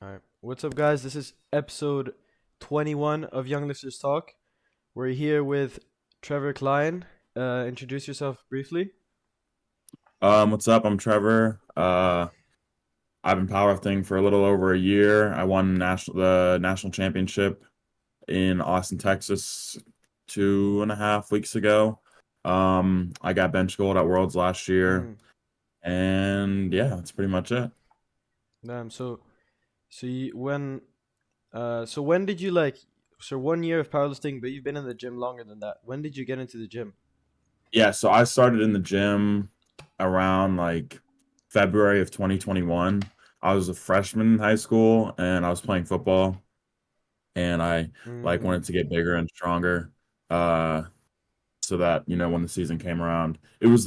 All right. What's up, guys? This is episode 21 of Young Lifters Talk. We're here with Trevor Klein. Introduce yourself briefly. What's up? I'm Trevor. I've been powerlifting for a little over a year. I won the national championship in Austin, Texas, 2.5 weeks ago. I got bench gold at Worlds last year, Mm, and yeah, that's pretty much it. damn. So when did you so 1 year of powerlifting, but you've been in the gym longer than that. When did you get into the gym? Yeah, so I started in the gym around like February of 2021. I was a freshman in high school, and I was playing football, and I Mm, wanted to get bigger and stronger. Uh, so that when the season came around, it was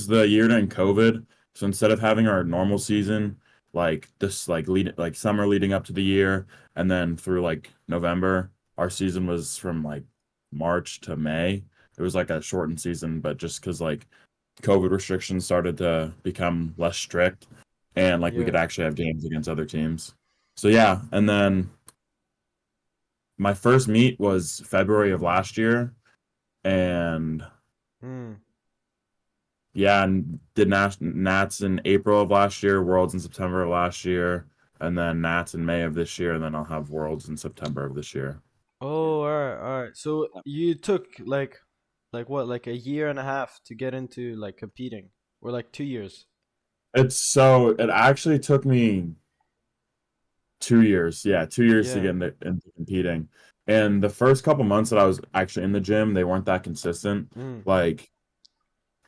the year during COVID. So instead of having our normal season, like this, like summer leading up to the year, and then through like November, our season was from like March to May. It was like a shortened season, but just because like COVID restrictions started to become less strict, and like we yeah. could actually have games against other teams. So yeah, and then my first meet was February of last year, and Mm, yeah, and did Nats in April of last year, Worlds in September of last year, and then Nats in May of this year, and then I'll have Worlds in September of this year. Oh, all right, all right. So Yeah. you took like what, like a year and a half to get into like competing, or like 2 years? It actually took me 2 years. Yeah, 2 years to Yeah. get into competing. And the first couple months that I was actually in the gym, they weren't that consistent. Mm, Like,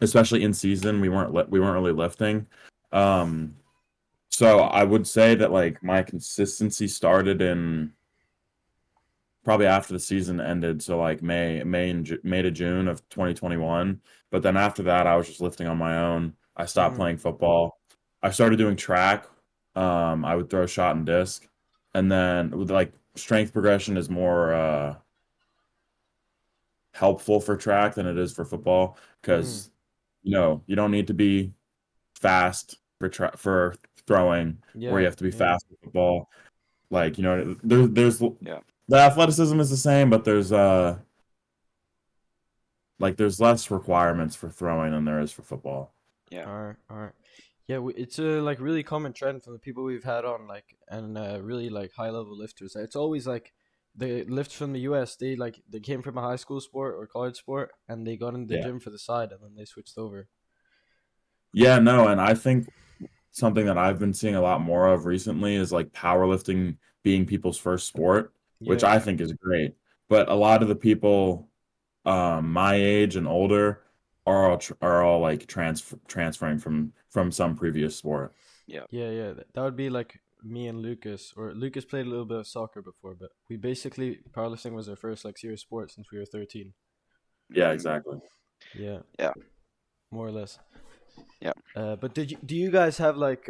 especially in season, we weren't really lifting. Um, so I would say that like my consistency started in probably after the season ended, so like May to June of 2021. But then after that, I was just lifting on my own. I stopped mm, playing football. I started doing track. I would throw shot and disc, and then with like strength progression is more helpful for track than it is for football mm. because you don't need to be fast for throwing, where you Yeah, have to be yeah. fast for football. Like there's Yeah. the athleticism is the same, but there's less requirements for throwing than there is for football. Yeah. All right, all right. Yeah, it's a like really common trend from the people we've had on, really like high level lifters. It's always like the lift from the US. They came from a high school sport or college sport, and they got in the Yeah. gym for the side, and then they switched over. Yeah, no, and I think something that I've been seeing a lot more of recently is like powerlifting being people's first sport, which Yeah, I Yeah. think is great. But a lot of the people my age and older are all like transferring from some previous sport. Yeah. yeah. That would be like me and Lucas, or Lucas played a little bit of soccer before, but we basically powerlifting was our first like serious sport since we were 13. Yeah, Mm. exactly. Yeah, Yeah. more or less. Yeah. But do you guys have like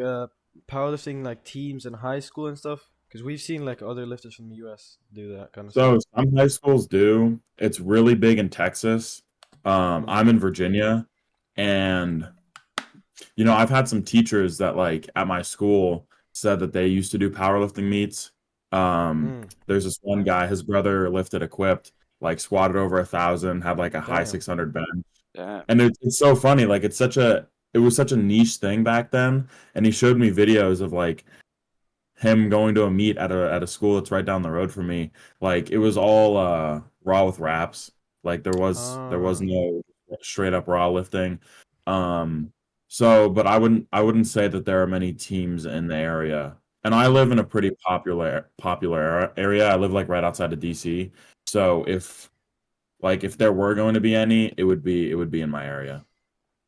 powerlifting like teams in high school and stuff? Because we've seen like other lifters from the US do that kind of stuff. So some high schools do. It's really big in Texas. Mm, I'm in Virginia, and I've had some teachers that like at my school said that they used to do powerlifting meets. mm, There's this one guy, his brother lifted equipped, like squatted over 1,000, had like a high damn. 600 bench. Yeah. And it's so funny, like it was such a niche thing back then. And he showed me videos of like him going to a meet at a school that's right down the road from me. Like it was all raw with wraps. Like there was Ah, no straight up raw lifting. Um but I wouldn't say that there are many teams in the area. And I live mm, in a pretty popular area. I live like right outside of DC. So if there were going to be any, it would be in my area.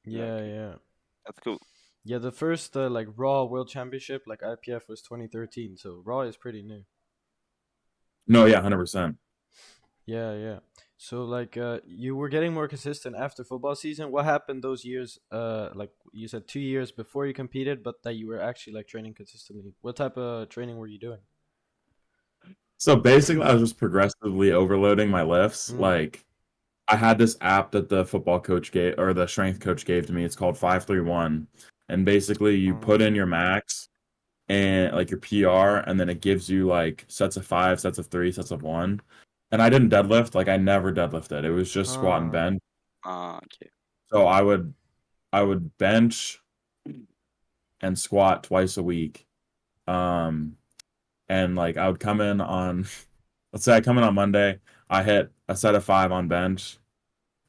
Yeah. yeah, yeah, That's cool. yeah. The first like Raw World Championship like IPF was 2013, so Raw is pretty new. No, yeah, 100%. Yeah, yeah. So like you were getting more consistent after football season. What happened those years? Like you said 2 years before you competed, but that you were actually like training consistently. What type of training were you doing? So basically, I was just progressively overloading my lifts. Mm, Like I had this app that the football coach gave or the strength coach gave to me. It's called 531. And basically you put mm, in your max and like your PR, and then it gives you like sets of 5, sets of 3, sets of 1. And I didn't deadlift, like I never deadlifted. It was just squat and bench. Okay. So I would bench and squat twice a week. Um, and like I would come in on, let's say I come in on Monday, I hit a set of 5 on bench,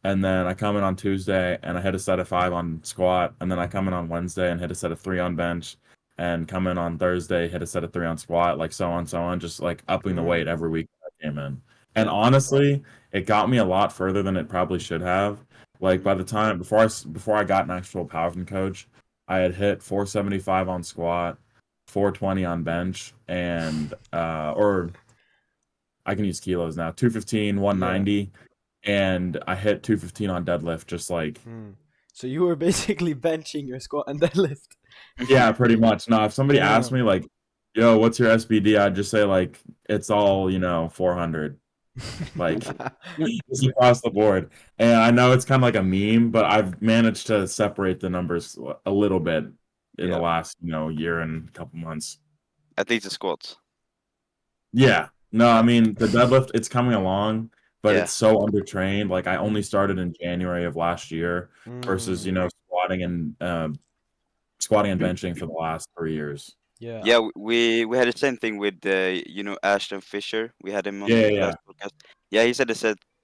and then I come in on Tuesday and I hit a set of 5 on squat, and then I come in on Wednesday and hit a set of 3 on bench, and come in on Thursday, hit a set of 3 on squat, like so on, just like upping the weight every week that I came in. And Yeah. honestly, it got me a lot further than it probably should have. Like by the time before I got an actual powerlifting coach, I had hit 475 on squat, 420 on bench, and or I can use kilos now, 215, Yeah. 190, and I hit 215 on deadlift, just like, So you were basically benching your squat and deadlift. yeah, pretty much. Now, if somebody asked Damn. me, like, yo, what's your SBD? I'd just say, like, it's all, 400, like, just across the board. And I know it's kind of like a meme, but I've managed to separate the numbers a little bit in the Yeah. last, year and a couple months. At least the squats. Yeah. No, I Yeah. mean, the deadlift, it's coming along, but Yeah. it's so undertrained. Like, I only started in January of last year versus, Mm, squatting and benching for the last 3 years. yeah. Yeah, we had the same thing with Ashton Fisher. We had him on Yeah, yeah, the yeah. last podcast. Yeah, he said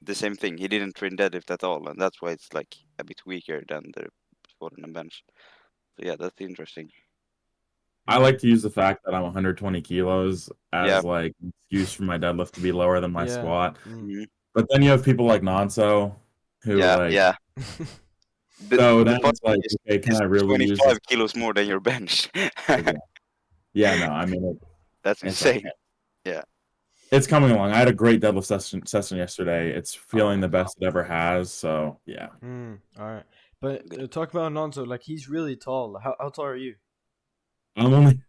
the same thing. He didn't train deadlift at all, and that's why it's like a bit weaker than the squat and bench. So yeah, that's interesting. I Mm, like to use the fact that I'm 120 kilos Yeah. as like an excuse for my deadlift to be lower than my yeah. squat. Mm. Mhm. But then you have people like Nonso who Yeah, like, yeah. so The then funny it's thing like, is okay, can it's I really use this? 25 kilos more than your bench. Yeah, no, I mean, That's it's okay. insane. Yeah. It's coming along. I had a great deadlift session yesterday. It's feeling Oh, the best it ever has. So yeah, All right. But good. talk about Nonso. Like he's really tall. How tall are you? I'm only,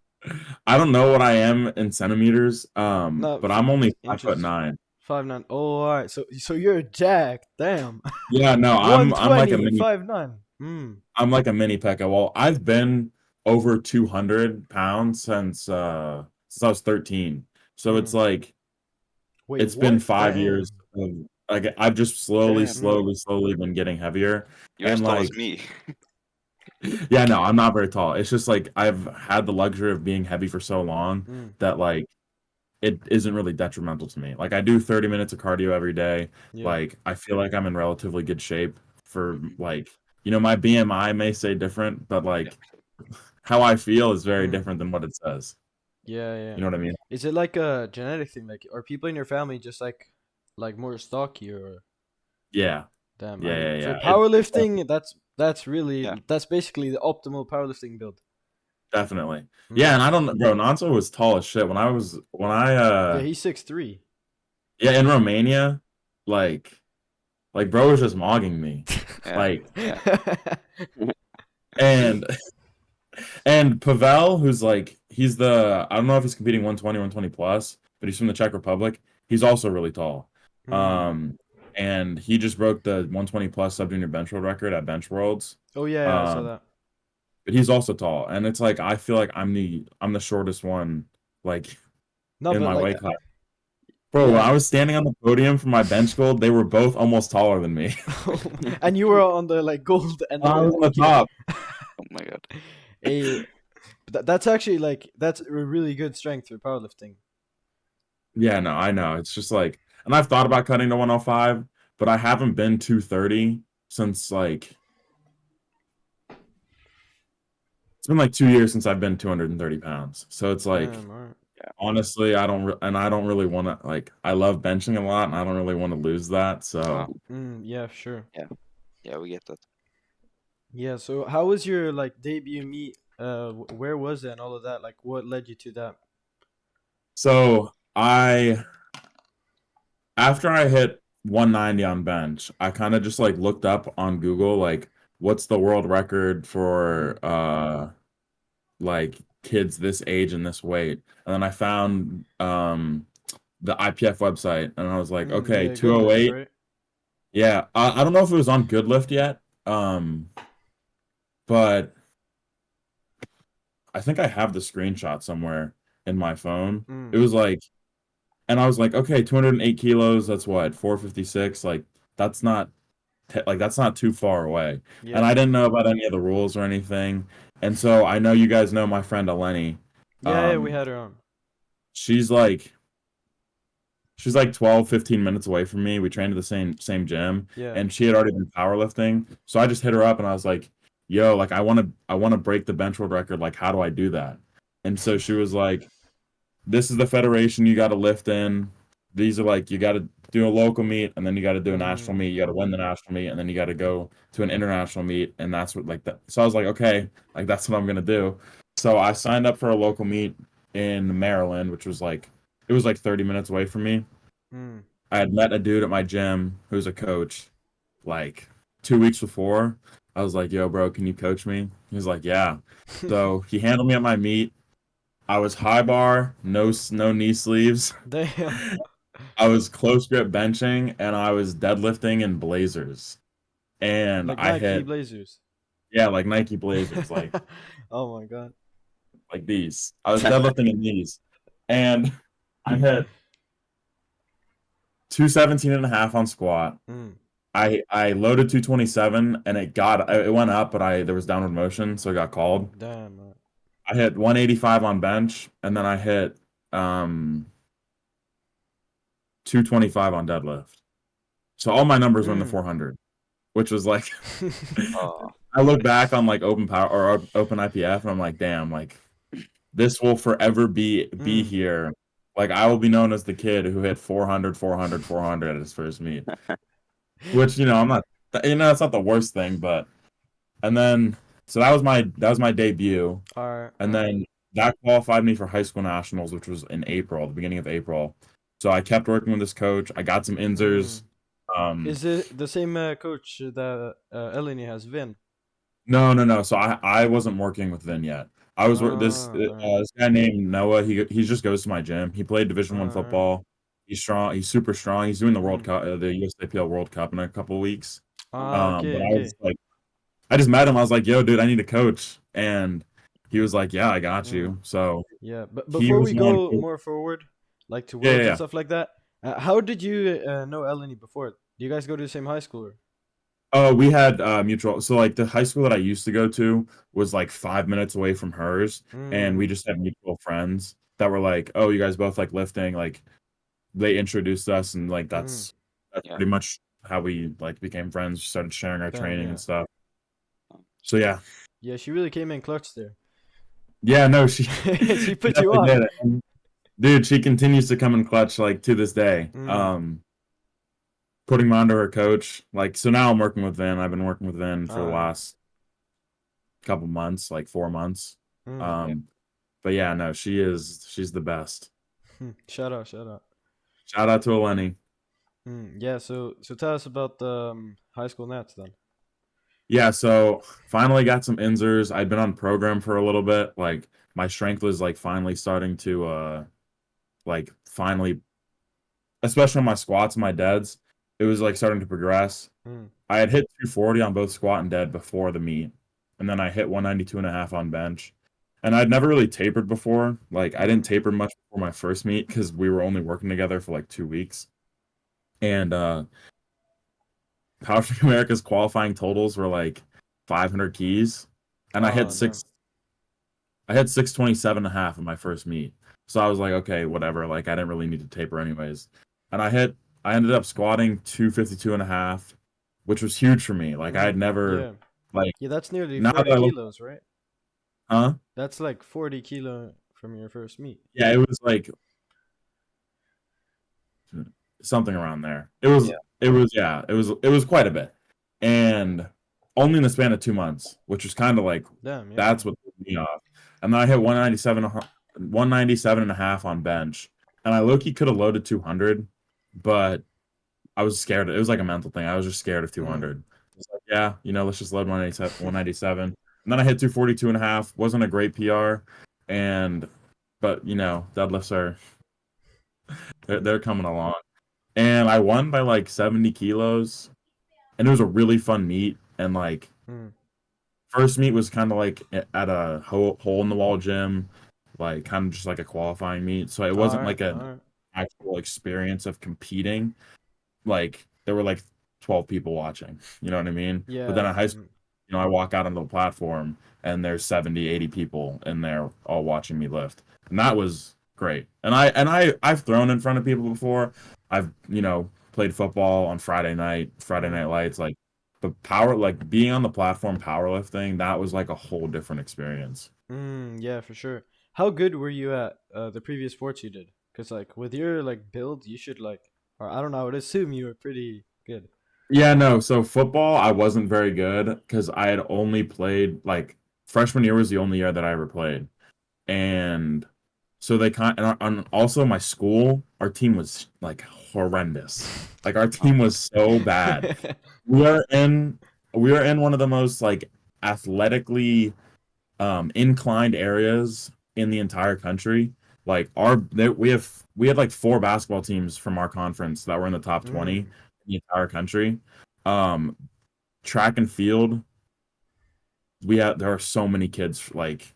I don't know what I am in centimeters, No, but I'm only five foot inches. nine. 5'9". Oh, all right. So you're jacked. Damn. Yeah, no, I'm like a 120, mini 5'9". Hmm. I'm like a mini Pekka. Well, I've been over 200 pounds since I was 13. So it's Hmm. like Wait, it's been what? 5 years Damn. of like I've just slowly, Damn. Hmm. slowly, slowly been getting heavier. You're as And tall as like, me. yeah, no, I'm not very tall. It's just like I've had the luxury of being heavy for so long Hmm. that like it isn't really detrimental to me. Like I do 30 minutes of cardio every day. Yeah. Like I feel like I'm in relatively good shape for Mhm. like, my BMI may say different, but like how I feel is very Hmm. different than what it says. Yeah, yeah. You know what I mean? Is it like a genetic thing? Like, are people in your family just like more stocky or? Yeah. Damn. I Yeah, mean, yeah, for yeah. powerlifting, that's Yeah. really that's basically the optimal powerlifting build. Definitely. Yeah, Hmm. and I don't know, bro, Nanso was tall as shit. Yeah, he's 6'3". Yeah, in Romania, like bro was just mogging me. Yeah. Like Yeah. and and Pavel, who's like I don't know if he's competing 120, 120 plus, but he's from the Czech Republic. He's also really tall. Hmm. Um and he just broke the 120 plus sub junior bench world record at Bench Worlds. Oh yeah, yeah, I saw Um that. but he's also tall, and it's like I feel like I'm the shortest one, like No, in but my like, weight class. Bro, when yeah, I was standing on the podium for my bench gold, they were both almost taller than me. and you were on the like gold and I was on the yeah. top. Oh my god. a that's actually like that's a really good strength for powerlifting. Yeah, no, I know. It's just like, and I've thought about cutting to 105, but I haven't been 230 since like it's been like 2 years since I've been 230 pounds. So it's like Damn, all right. Yeah. honestly, I don't really want to like I love benching a lot, and I don't really want to lose that. So Yeah, sure. Yeah. Yeah, we get that. Yeah, so how was your like debut meet? Where was it and all of that? Like, what led you to that? so I after I hit 190 on bench, I kind of just like looked up on Google like what's the world record for like kids this age and this weight. And then I found the IPF website and I was like, okay, Yeah, good lift, 208. right? Yeah, I don't know if it was on Good Lift yet. But I think I have the screenshot somewhere in my phone. Mm. It was like, and I was like, okay, 208 kilos. That's what 456. Like that's not that's not too far away. And Yeah. I didn't know about any of the rules or anything. And so I know you guys know my friend Eleni. Yeah, we Um, had her on. she's like she's like 12, 15 minutes away from me. We trained at the same gym, Yeah. and she had already been powerlifting. So I just hit her up and I was like, "Yo, like I want to break the bench world record. Like, how do I do that?" And so she was like, "This is the federation you got to lift in. These are like you got to do a local meet, and then you got to do a national Mm. meet. You got to win the national meet, and then you got to go to an international meet, and that's what like that." So I was like, "Okay, like that's what I'm gonna do." So I signed up for a local meet in Maryland, which was like it was like 30 minutes away from me. Mm. I had met a dude at my gym who's a coach like 2 weeks before. I was like, "Yo, bro, can you coach me?" He was like, "Yeah." So he handled me at my meet. I was high bar, no knee sleeves. Damn. I was close grip benching, and I was deadlifting in blazers. And Like I Nike hit, Blazers. yeah, like Nike blazers, Oh my god. like these. I was deadlifting in these. And I hit 217 and a half on squat. Mm. I loaded 227 and it went up, but I there was downward motion, so it got called. Damn. Man. I hit 185 on bench, and then I hit um 225 on deadlift. So all my numbers were in the Mm. 400, which was like Oh, I look back on like open power or open IPF, and I'm like, damn, like this will forever be Mm. here. Like I will be known as the kid who hit 400, 400, 400 at his first meet. Which I'm not. It's not the worst thing, but and then so that was my debut, Alright. and then that qualified me for high school nationals, which was in April, the beginning of April. So I kept working with this coach. I got some Mm. inzers. Um, Is it the same coach that Eleni has, Vin? no, no, no. So I wasn't working with Vin yet. I was Ah, damn. this guy named Noah. He just goes to my gym. He played Division 1 Alright. football. He's strong. He's super strong. He's doing the World Mm. Cup, the USAPL World Cup in a couple of weeks. Ah, But okay, I was okay. like, I just met him. I was like, "Yo, dude, I need a coach," and he was like, "Yeah, I got Mm. you." So Yeah, but he before was we the one. go more forward, like to Yeah, yeah, worlds and yeah. stuff like that, how did you know Eleni before? Do you guys go to the same high school? Or? Oh, we had mutual. So like the high school that I used to go to was like 5 minutes away from hers, and we Mm. just had mutual friends that were like, "Oh, you guys both like lifting." Like they introduced us, and like Mm. that's yeah. pretty much how we like became friends. Started sharing our Damn, training yeah. and stuff. So yeah, Yeah, she really came in clutch there. yeah, no, she She she put you definitely on. did it. And, dude, she continues to come in clutch like to this day. Mm. Putting me onto her coach. Like so now I'm working with Vin. I've been working with Vin for the Alright. last couple months, like 4 months. Mm. Yeah. Um, but yeah, no, she's the best. Shout out, shout out. Shout out to Eleni. Yeah, so tell us about the high school nats then. Yeah, so finally got some inzers. I'd been on program for a little bit. Like my strength was like finally starting to like finally, especially on my squats and my deads, it was like starting to progress. Mm. I had hit 240 on both squat and dead before the meet, and then I hit 192 and a half on bench. And I'd never really tapered before. Like I didn't Mm. taper much before my first meet because we were only working together for like 2 weeks. And Powerlifting America's qualifying totals were like 500 keys, and Oh, damn. I hit 627 and a half in my first meet. So I was like, okay, whatever. Like I didn't really need to taper anyways. And I ended up squatting 252 and a half, which was huge for me. Like I had never Yeah. like Yeah, that's nearly now that 40 I look, kilos, right? huh? That's like 40 kilo from your first meet. Yeah, it was like something around there. Yeah. Yeah, it was quite a bit. And only in the span of 2 months, which was kind of like Damn, yeah. that's what threw me off. And then I hit 197 and a half on bench. And I low-key could have loaded 200, but I was scared. It was like a mental thing. I was just scared of Mm. 200. I was like, yeah, let's just load 197. And then I hit 242 and a half. Wasn't a great PR. And but deadlifts are they're coming along. And I won by like 70 kilos. And it was a really fun meet. And like Mm. first meet was kind of like at a hole in the wall gym, like kind of just like a qualifying meet. So it All wasn't right, like an all right. actual experience of competing. Like there were like 12 people watching, you know what I mean? But then Yeah. at high school, I walk out onto the platform and there's 70, 80 people in there all watching me lift. And that was great. I've thrown in front of people before. I've, played football on Friday Mm. night lights, like the power, like being on the platform powerlifting, that was like a whole different experience. Yeah, for sure. How good were you at the previous sports you did? Because like with your like build, you should like, or I don't know, I would assume you were pretty good. Yeah, no. So football, I wasn't very good because I had only played like freshman year was the only year that I ever played. And so they and also my school, our team was like horrendous. Like our team was so bad. We are in we are in one of the most like athletically inclined areas in the entire country. Like we had like four basketball teams from our conference that were in the top 20 in Mm, the entire country. Um, Track and field, there are so many kids like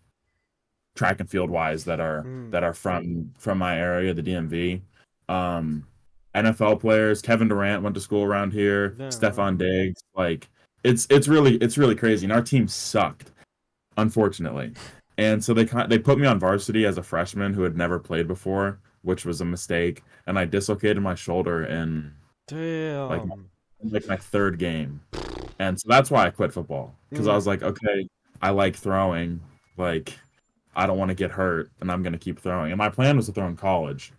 track and field wise mm, that are from my area, the DMV. Um, NFL players, Kevin Durant went to school around here, damn, all right. Stefan Diggs, like it's really crazy. And our team sucked, unfortunately. And so they put me on varsity as a freshman who had never played before, which was a mistake. And I dislocated my shoulder like Damn. my third game. And so that's why I quit football because I Mm, was like, okay, I like throwing, like I don't want to get hurt, and I'm going to keep throwing. And my plan was to throw in college,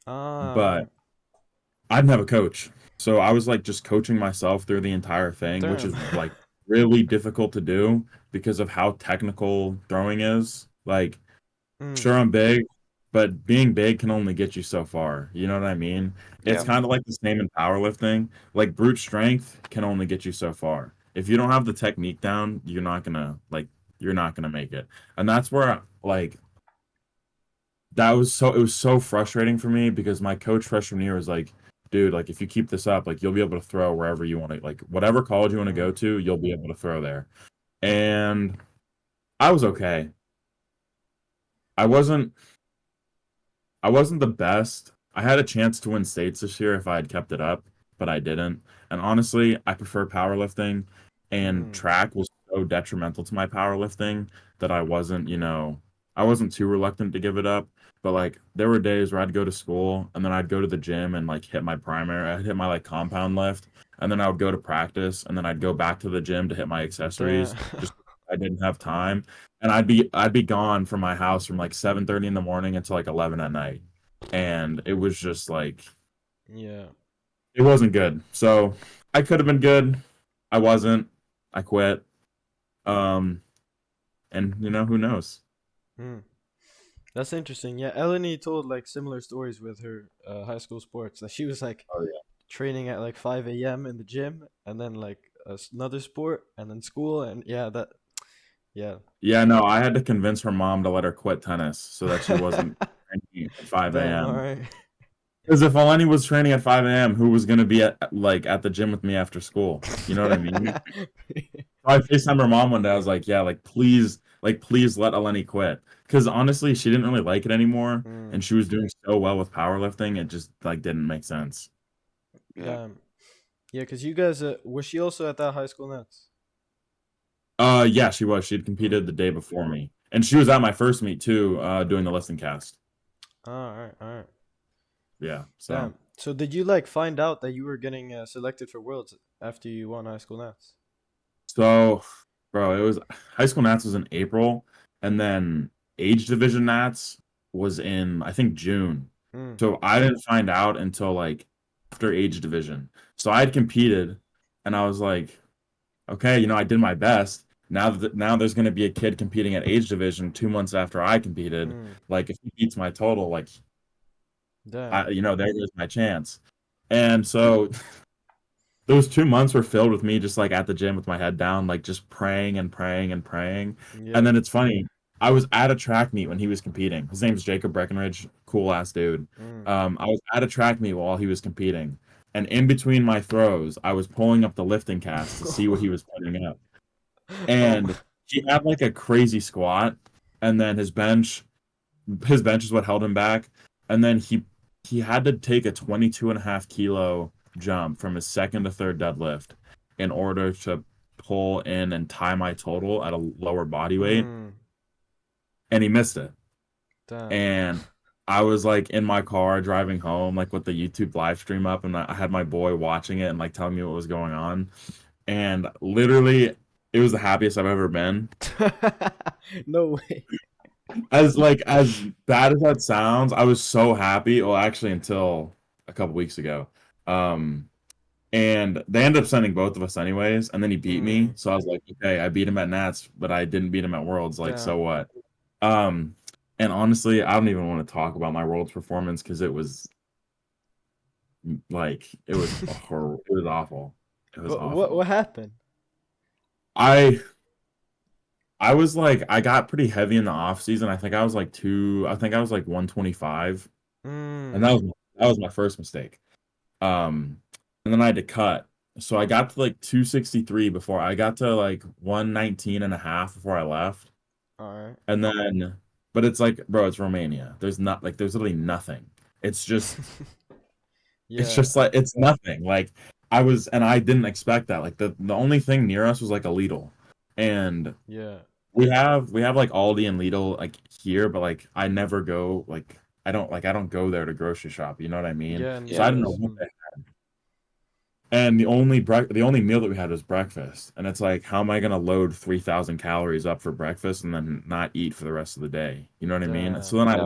all but right. I didn't have a coach. So I was like just coaching myself through the entire thing, which Damn. is like really difficult to do because of how technical throwing is. Like, Mm, sure, I'm big, but being big can only get you so far. You know what I mean? It's Yeah. kind of like the same in powerlifting. Like, brute strength can only get you so far. If you don't have the technique down, you're not gonna make it. And that's where like it was so frustrating for me because my coach freshman year was like, dude, like if you keep this up, like you'll be able to throw wherever you want to, like whatever college you want to go mm, to, you'll be able to throw there. And I was okay. I wasn't I wasn't the best. I had a chance to win states this year if I had kept it up, but I didn't. And honestly, I prefer powerlifting, and mm. track was so detrimental to my powerlifting that I wasn't too reluctant to give it up. But like there were days where I'd go to school and then I'd go to the gym and like I'd hit my like compound lift, and then I would go to practice and then I'd go back to the gym to hit my Damn. accessories just I didn't have time, and I'd be gone from my house from like 7:30 in the morning until like 11 at night. And it was just like Yeah. it wasn't good. So I could have been good. I wasn't. I quit. Um and who knows? Mm. That's interesting. Yeah, Eleni told like similar stories with her high school sports. Like she was like Oh yeah. training at like 5 a.m. in the gym, and then like another sport, and then school, and yeah, that, yeah. Yeah, no, I had to convince her mom to let her quit tennis so that she wasn't training at 5 Damn. All a.m. right. Because if Eleni was training at 5 a.m., who was gonna be at the gym with me after school? You know what I mean? I FaceTimed her mom one day. I was like, yeah, please let Eleni quit. Because honestly, she didn't really like it anymore, Mm, and she was doing so well with powerlifting, it just like didn't make sense. Yeah. damn. Yeah, cause you guys, was she also at that high school Nets? Yeah, she was. She had Mm. competed the day before me, and she was at my first meet too, doing the lifting cast. All right, all right. Yeah, so Damn. So did you like find out that you were getting selected for Worlds after you won high school Nets? so, bro, it was high school Nats was in April, and then age division Nats was in I think June. Mm. So I didn't find out until like after age division. So I had competed, and I was like, okay, I did my best. Now there's going to be a kid competing at age division 2 months after I competed. Mm. Like if he beats my total, like Damn. there goes my chance. And so those 2 months were filled with me just like at the gym with my head down, like just praying and praying and praying. And Yeah. then it's funny, I was at a track meet when he was competing. His name's Jacob Breckenridge, cool ass dude. Mm. I was at a track meet while he was competing, and in between my throws, I was pulling up the lifting cast to see what he was putting up. Oh And my. he had like a crazy squat, and then his bench is what held him back, and then he had to take a 22.5 kilo jump from his second to third deadlift in order to pull in and tie my total at a lower body weight, Mm, and he missed it. damn. And I was like in my car driving home, like with the YouTube live stream up, and I had my boy watching it and like telling me what was going on. And literally, it was the happiest I've ever been. No way. As bad as that sounds, I was so happy. Well, actually, until a couple weeks ago. Um, and they ended up sending both of us anyways, and then he beat me. Mm, So I was like, okay, I beat him at Nats, but I didn't beat him at Worlds. Like, so damn. what? Um, and honestly, I don't even want to talk about my Worlds performance because it was like it was horrible. It was awful. It was But what awful. what happened? I I was like I got pretty heavy in the off season. I think I was like 125, and Mm, that was my first mistake. Um, and then I had to cut. So I got to like 263 before I got to like 119 and a half before I left. all right. And then but it's like, bro, it's Romania. There's literally nothing. It's just it's Yeah, just like it's nothing. Like and I didn't expect that. Like the only thing near us was like a Lidl. And yeah, we have like Aldi and Lidl like here, but like I never go like I don't go there to grocery shop, you know what I mean? yeah. In the So Yeah. I don't know US. what they and the only meal that we had was breakfast. And it's like, how am I gonna load 3,000 calories up for breakfast and then not eat for the rest of the day? You know what I mean? So Damn. then Yeah.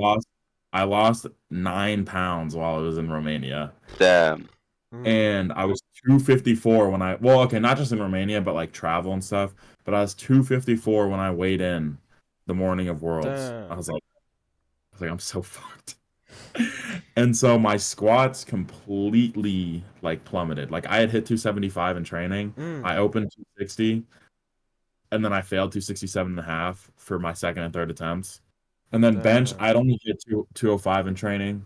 I lost 9 pounds while I was in Romania. Damn. Mm, And I was 254 when well, okay, not just in Romania, but like travel and stuff. But I was 254 when I weighed in the morning of Worlds. damn. I was like, I'm so fucked. And so my squats completely like plummeted. Like I had hit 275 in training. Mm, I opened 260, and then I failed 267 and a half for my second and third attempts. And then bench, damn. I'd only hit 205 in training,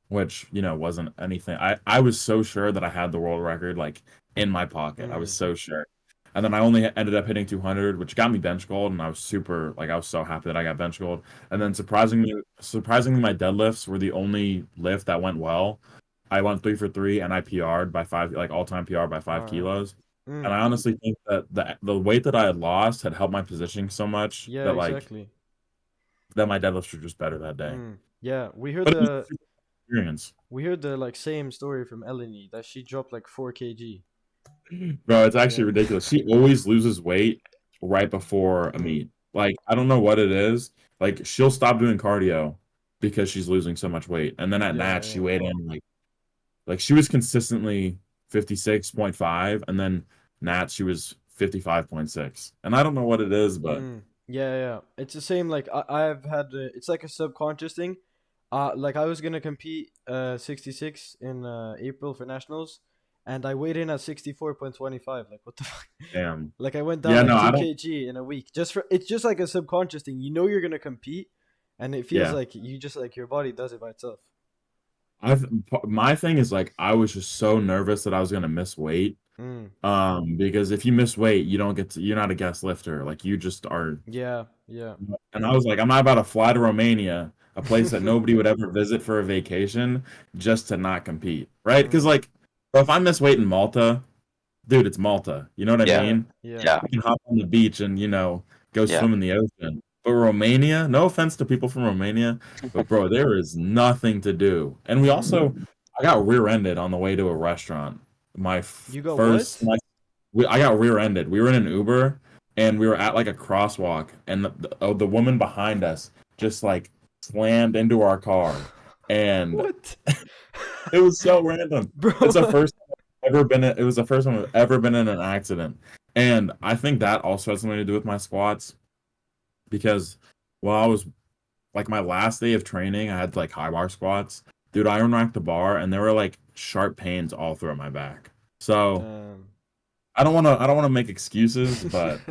which, wasn't anything. I was so sure that I had the world record like in my pocket. I was Mm, so sure. And then I only ended up hitting 200, which got me bench gold, and I was super like I was so happy that I got bench gold. And then surprisingly, my deadlifts were the only lift that went well. I went 3 for 3, and I PR'd by 5, like all-time PR by five all right. kilos. And Mm, I honestly think that the weight that I had lost had helped my positioning so much yeah, that exactly. my deadlifts were just better that day. Mm, yeah. But it was a super experience. We heard the like same story from Eleni that she dropped like 4 kg. Bro, it's actually Yeah. ridiculous. She always loses weight right before a Mm, meet. Like, I don't know what it is. Like, she'll stop doing cardio because she's losing so much weight. And then at yeah, Nats, she yeah. weighed in like she was consistently 56.5, and then Nats she was 55.6. And I don't know what it is, but Mm, yeah, yeah. It's the same. Like I've had. It's like a subconscious thing. Like I was gonna compete 66 in April for nationals, and I weighed in at 64.25. Like what the fuck? damn. Like I went down Yeah, like no, I two don't kg in a week. It's just like a subconscious thing. You know you're gonna compete, and it feels yeah. like you just like your body does it by itself. I've my thing is like I was just so nervous that I was gonna miss weight. Mm, Because if you miss weight, you're not a guest lifter. Like you just are. yeah, yeah. And I was like, I'm not about to fly to Romania, a place that nobody would ever visit for a vacation, just to not compete, right? Because Mm, like, bro, if I miss weight in Malta, dude, it's Malta. You know what I Yeah. yeah, mean? yeah. Yeah. I can hop on the beach and go Yeah. swim in the ocean. But Romania, no offense to people from Romania, but bro, there is nothing to do. And Mm. I got rear-ended on the way to a restaurant. You got First, what? I got rear-ended. We were in an Uber and we were at like a crosswalk, and the woman behind us just like slammed into our car, and What? it was so random. Bro. It's the first time I've ever been in, it was the first time I've ever been in an accident, and I think that also has something to do with my squats because while I was like my last day of training, I had like high bar squats. Dude, I unracked the bar and there were like sharp pains all throughout my back. So Damn. I don't wanna make excuses, but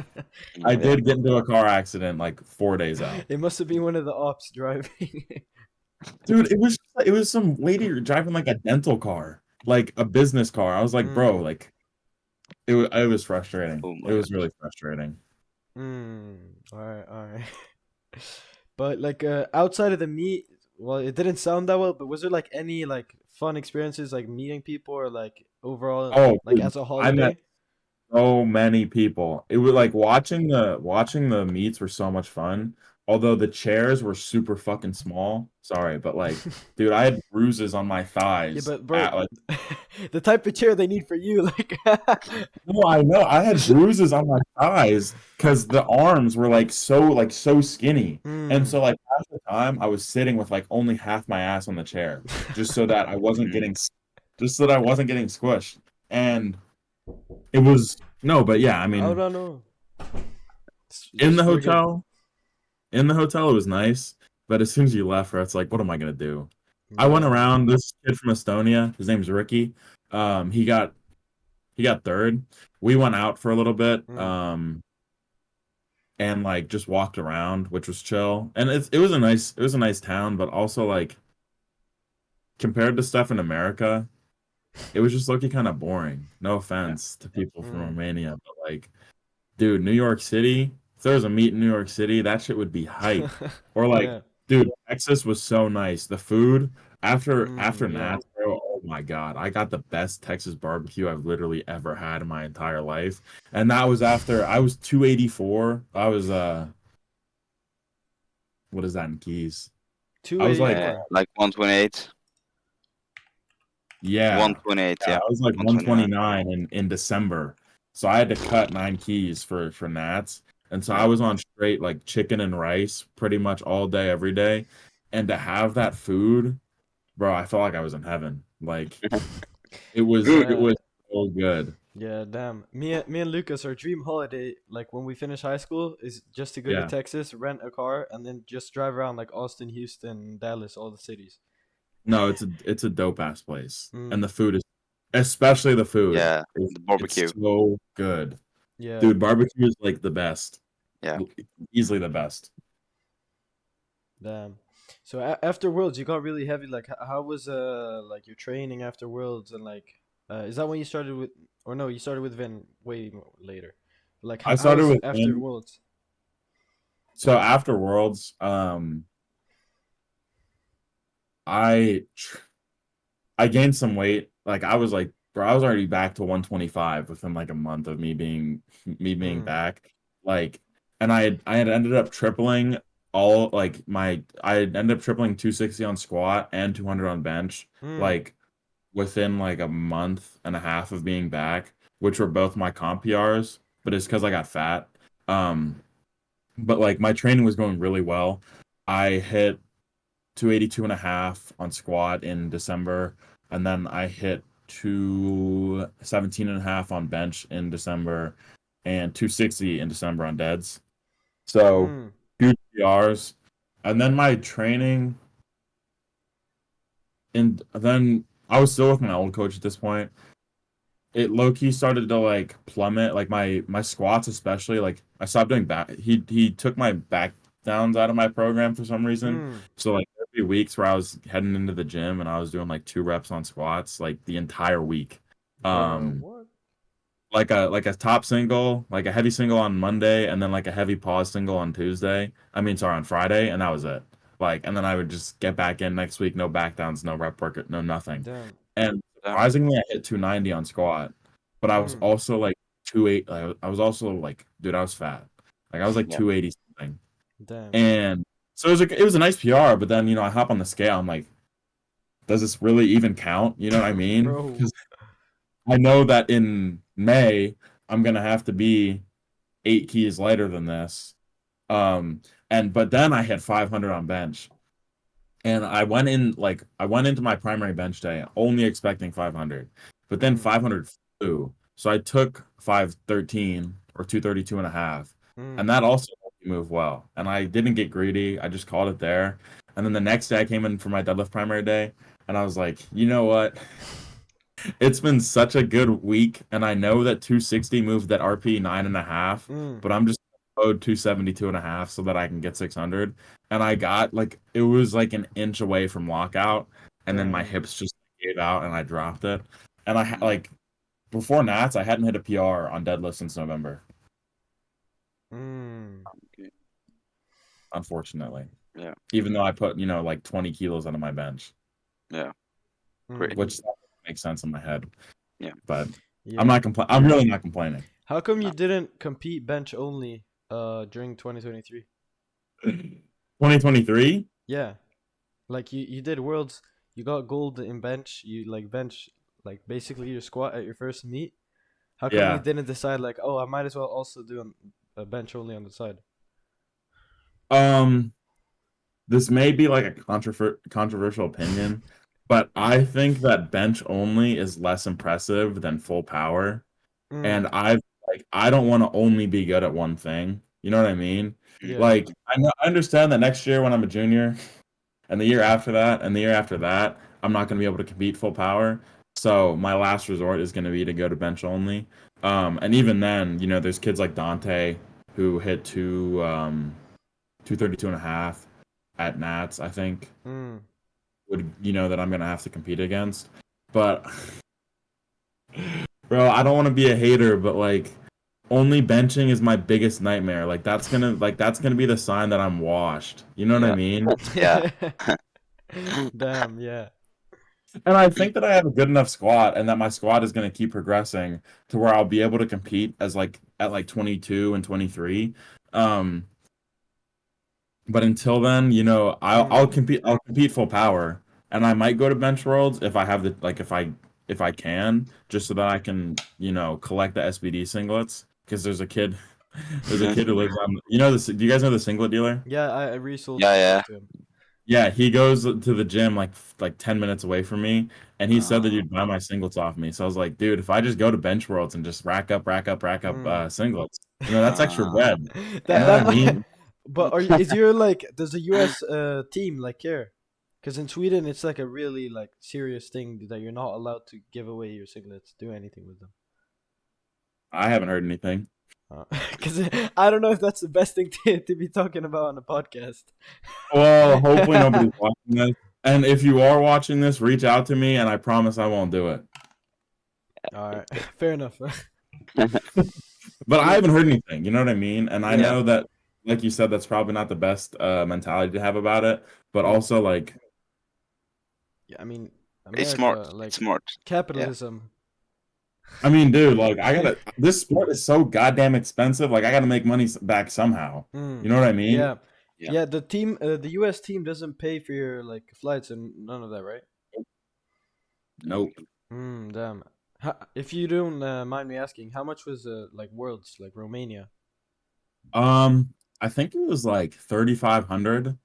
I Yeah. did get into a car accident like 4 days out. It must have been one of the ops driving. Dude, it was some lady driving like a dental car, like a business car. I was like, bro, Mm, like it was frustrating. Oh It my was god. really frustrating. All right, all right. But like outside of the meet, well, it didn't sound that well, but was there like any like fun experiences like meeting people or like overall Oh, like dude, as a I met holiday? so many people. It was like watching the meets were so much fun. Although the chairs were super fucking small. Sorry, but like, dude, I had bruises on my Yeah, thighs but bro, at like the type of chair they need for you, like, no, I know. I had bruises on my thighs because the arms were like so skinny. And mm. so like half the time I was sitting with like only half my ass on the chair just so that I wasn't Mm. getting just so that I wasn't getting squished. And it was no, but yeah, I I mean, don't know. in the You're good. hotel, in the hotel it was nice, but as soon as you left, it's like, what am I gonna do? I went Yeah. around this kid from Estonia, his name's Ricky. He got third. We went out for a little bit. Mm. And like just walked around, which was chill. And it was a nice town, but also like compared to stuff in America, it was just looking kind of boring. No Yeah. offense to people from Mm. Romania, but like, dude, New York City, if there was a meet in New York City, that shit would be hype. Or like, Yeah. dude, Texas was so nice. The food after Yeah. Nats, bro, oh my God, I got the best Texas barbecue I've literally ever had in my entire life. And that was after I was 284. I was what is that in keys? I was like, 284. Like 128, yeah, 128, yeah, yeah, I was like 129. 129 in December. So I had to cut 9 keys for Nats. And so I Yeah. was on straight like chicken and rice pretty much all day, every day. And to have that food, bro, I felt like I was in heaven. Like it was Good. it Yeah. was so good. Yeah, damn. Me and Lucas, our dream holiday, like when we finish high school, is just to go to Yeah. Texas, rent a car, and then just drive around like Austin, Houston, Dallas, all the cities. No, it's a dope ass place. And Mm. the food is especially the food. Yeah, It's, the it's barbecue. so good. Yeah, Dude, barbecue is like the best. Yeah. Easily the best. damn. So after Worlds, you got really heavy. Like, how was like your training after Worlds, and like, is that when you started with, or no, you started with Vin way later. Like, I how started was with after him. Worlds? So after Worlds, I I gained some weight. Like I was like, bro, I was already back to 125 within like a month of me being Mm. back. Like, and I had ended up tripling all like my I had ended up tripling 260 on squat and 200 on bench. Mm. Like within like a month and a half of being back, which were both my comp PRs, but it's because I got fat. Um, but like my training was going really well. I hit 282 and a half on squat in December, and then I hit 217 and a half on bench in December, and 260 in December on deads. So Mm. huge PRs. And then my training, and then I was still with my old coach at this point. It low key started to like plummet, like my squats especially. Like I stopped doing back. He took my back downs out of my program for some reason. Mm. So like every weeks where I was heading into the gym and I was doing like 2 reps on squats like the entire week. Bro, Um, what? like a top single, like a heavy single on Monday, and then like a heavy pause single on Tuesday. I mean, sorry, on Friday, and that was it. Like, and then I would just get back in next week, no back downs, no rep work, no nothing. Damn. And Damn. surprisingly, I hit 290 on squat, but I was Mm. also like 28. I was also like, dude, I was fat. Like I was like Yeah. 280 something, Damn. and so it was a nice PR. But then I hop on the scale. I'm like, does this really even count? You know what I mean? Bro. Because I know that in May I'm gonna have to be 8 keys lighter than this. But then I hit 500 on bench. And I went into my primary bench day only expecting 500. But then Mm. 500 flew. So I took 513 or 232 and a half. And Mm. that also helped me move well. And I didn't get greedy. I just called it there. And then the next day I came in for my deadlift primary day and I was like, you know what? It's been such a good week, and I know that 260 moved that RP 9.5, Mm. but I'm just owed 272 and a half so that I can get 600. And I got like it was like an inch away from lockout, and then my Damn. hips just gave out and I dropped it. And Mm. like before Nats, I hadn't hit a PR on deadlift since November. Mm. unfortunately. Yeah. Even though I put, like 20 kilos onto my bench, Yeah. Mm. Great. which makes sense in my head. Yeah. But Yeah. I'm really not complaining. How come you No. didn't compete bench only during 2023? 2023? Yeah. Like you did worlds, you got gold in bench, you like bench like basically your squat at your first meet. How come you Yeah. didn't decide like, oh, I might as well also do a bench only on the side? Um, this may be like a controversial opinion, but I think that bench only is less impressive than full power. And Mm. I don't want to only be good at one thing. You know what I mean? Yeah. Like I understand that next year when I'm a junior, and the year after that, and the year after that, I'm not going to be able to compete full power. So my last resort is going to be to go to bench only. And even then, there's kids like Dante who hit 232 and a half at Nats, I think, Mm. that I'm going to have to compete against. But bro, I don't want to be a hater, but like only benching is my biggest nightmare. Like that's gonna be the sign that I'm washed. You know what I Yeah. mean? Yeah. Damn, yeah. And I think that I have a good enough squat and that my squat is going to keep progressing to where I'll be able to compete as like at like 22 and 23. Um, but until then, Mm. I'll compete full power and I might go to bench worlds if I have the like if I can just so that I can, collect the SBD singlets because there's a kid who lives on do you guys know the singlet dealer? Yeah, I resold Yeah. some Yeah. stuff to him. Yeah, he goes to the gym like 10 minutes away from me, and he said that Uh, he'd buy my singlets off me. So I was like, dude, if I just go to Bench Worlds and just rack up Mm. singlets, that's extra uh, bread. You that know yeah. what I that might. mean? But is your like does the U.S. team like care? Because in Sweden it's like a really like serious thing that you're not allowed to give away your singlets, do anything with them. I haven't heard anything. Because I don't know if that's the best thing to be talking about on a podcast. Well, hopefully nobody's watching this. And if you are watching this, reach out to me, and I promise I won't do it. All right, fair enough. But I Cool. haven't heard anything. You know what I mean? And I Yeah. know that, like you said, that's probably not the best mentality to have about it. But Mm. also, like, Yeah, I mean, It's smart. America, It's like smart. Yeah. capitalism. I mean, dude, like this sport is so goddamn expensive. Like I gotta make money back somehow. You Mm. know what I mean? Yeah, Yeah. yeah. The U.S. team doesn't pay for your like flights and none of that, right? Nope. Damn. If you don't mind me asking, how much was like Worlds, like Romania? I think it was like 3,500.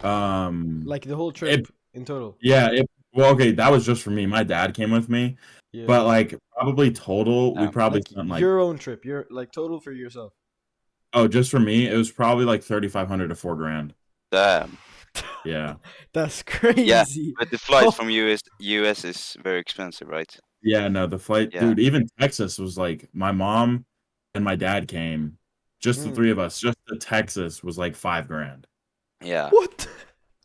Um, Like the whole it trip in total? yeah, well, okay, that was just for me. My dad came with me, Yeah. but like probably total, we probably Like spent like your own trip, your like total for yourself. just for me, it was probably like 3,500 to 4 grand. Damn. Yeah. That's Yeah. crazy. But the flights Oh. from US is very expensive, right? Yeah, no, the flight, Yeah. dude, even Texas was like my mom and my dad came. Just the Mm. three of us, just to Texas was like 5 grand. Yeah. What?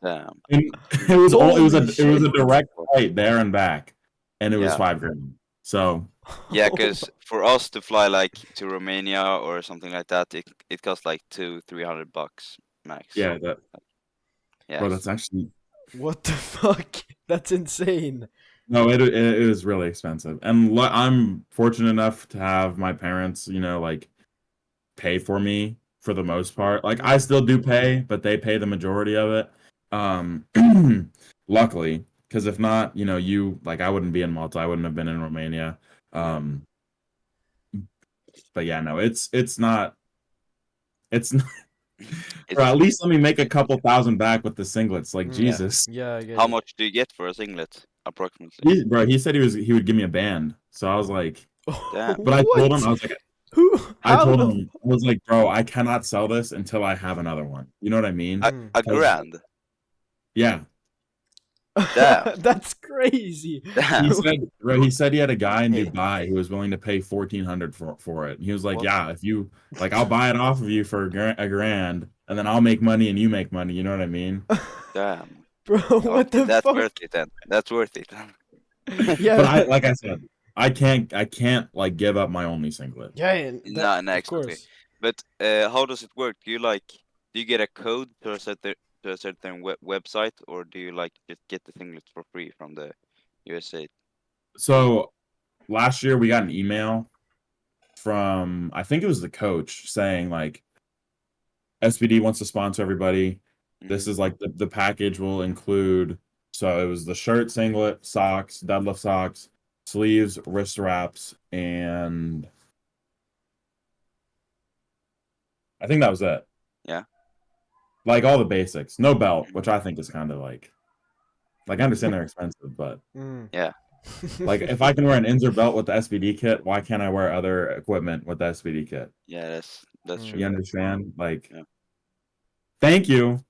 Damn. And it was all Holy it was a shit. direct flight there and back, and it was Yeah. 5 grand. So Yeah, because for us to fly like to Romania or something like that, it costs like 200-300 bucks max. yeah, that Yeah. bro, that's actually What the fuck? That's insane. no, it is really expensive, and I'm fortunate enough to have my parents, like pay for me for the most part. Like I Mm. still do pay, but they pay the majority of it. Um, luckily, because if not, you like I wouldn't be in Malta, I wouldn't have been in Romania. Yeah. Um, but yeah, no, it's not. It's Bro, It's at least let me make a couple thousand back with the singlets. Like Mm. Jesus, Yeah, I get how it. much do you get for a singlet approximately? he said he would give me a band. So I was like, Damn. but I told him What? I was like, Who? I How told the? him I was like, bro, I cannot sell this until I have another one. You know what I mean? A, Mm. a 'Cause- grand. yeah, Damn. That's crazy. Damn. he said he had a guy in Dubai who was willing to pay 1,400 for it. And he was like, What? yeah, if you like, I'll buy it off of you for a grand, and then I'll make money and you make money. You know what I mean? Damn. Bro, what Okay, the that's fuck? worth it then. That's worth it. But Yeah. like I said, I can't like give up my only singlet. Yeah, and that No, no, of exactly. course. But how does it work? Do you get a code to a certain website, or do you like just get the singlets for free from the USA? So last year we got an email from, I think it was the coach, saying like SPD wants to sponsor everybody. This Hmm. is like the package will include, so it was the shirt, singlet, socks, deadlift socks, sleeves, wrist wraps, and I think that was it. Yeah. Like all the basics. No belt, Mhm. which I think is kind of like I understand they're expensive, but Mm. Yeah. like if I can wear an Inzer belt with the SBD kit, why can't I wear other equipment with the SBD kit? Yeah. That's Mm. true. You understand? Like, Yeah. thank you,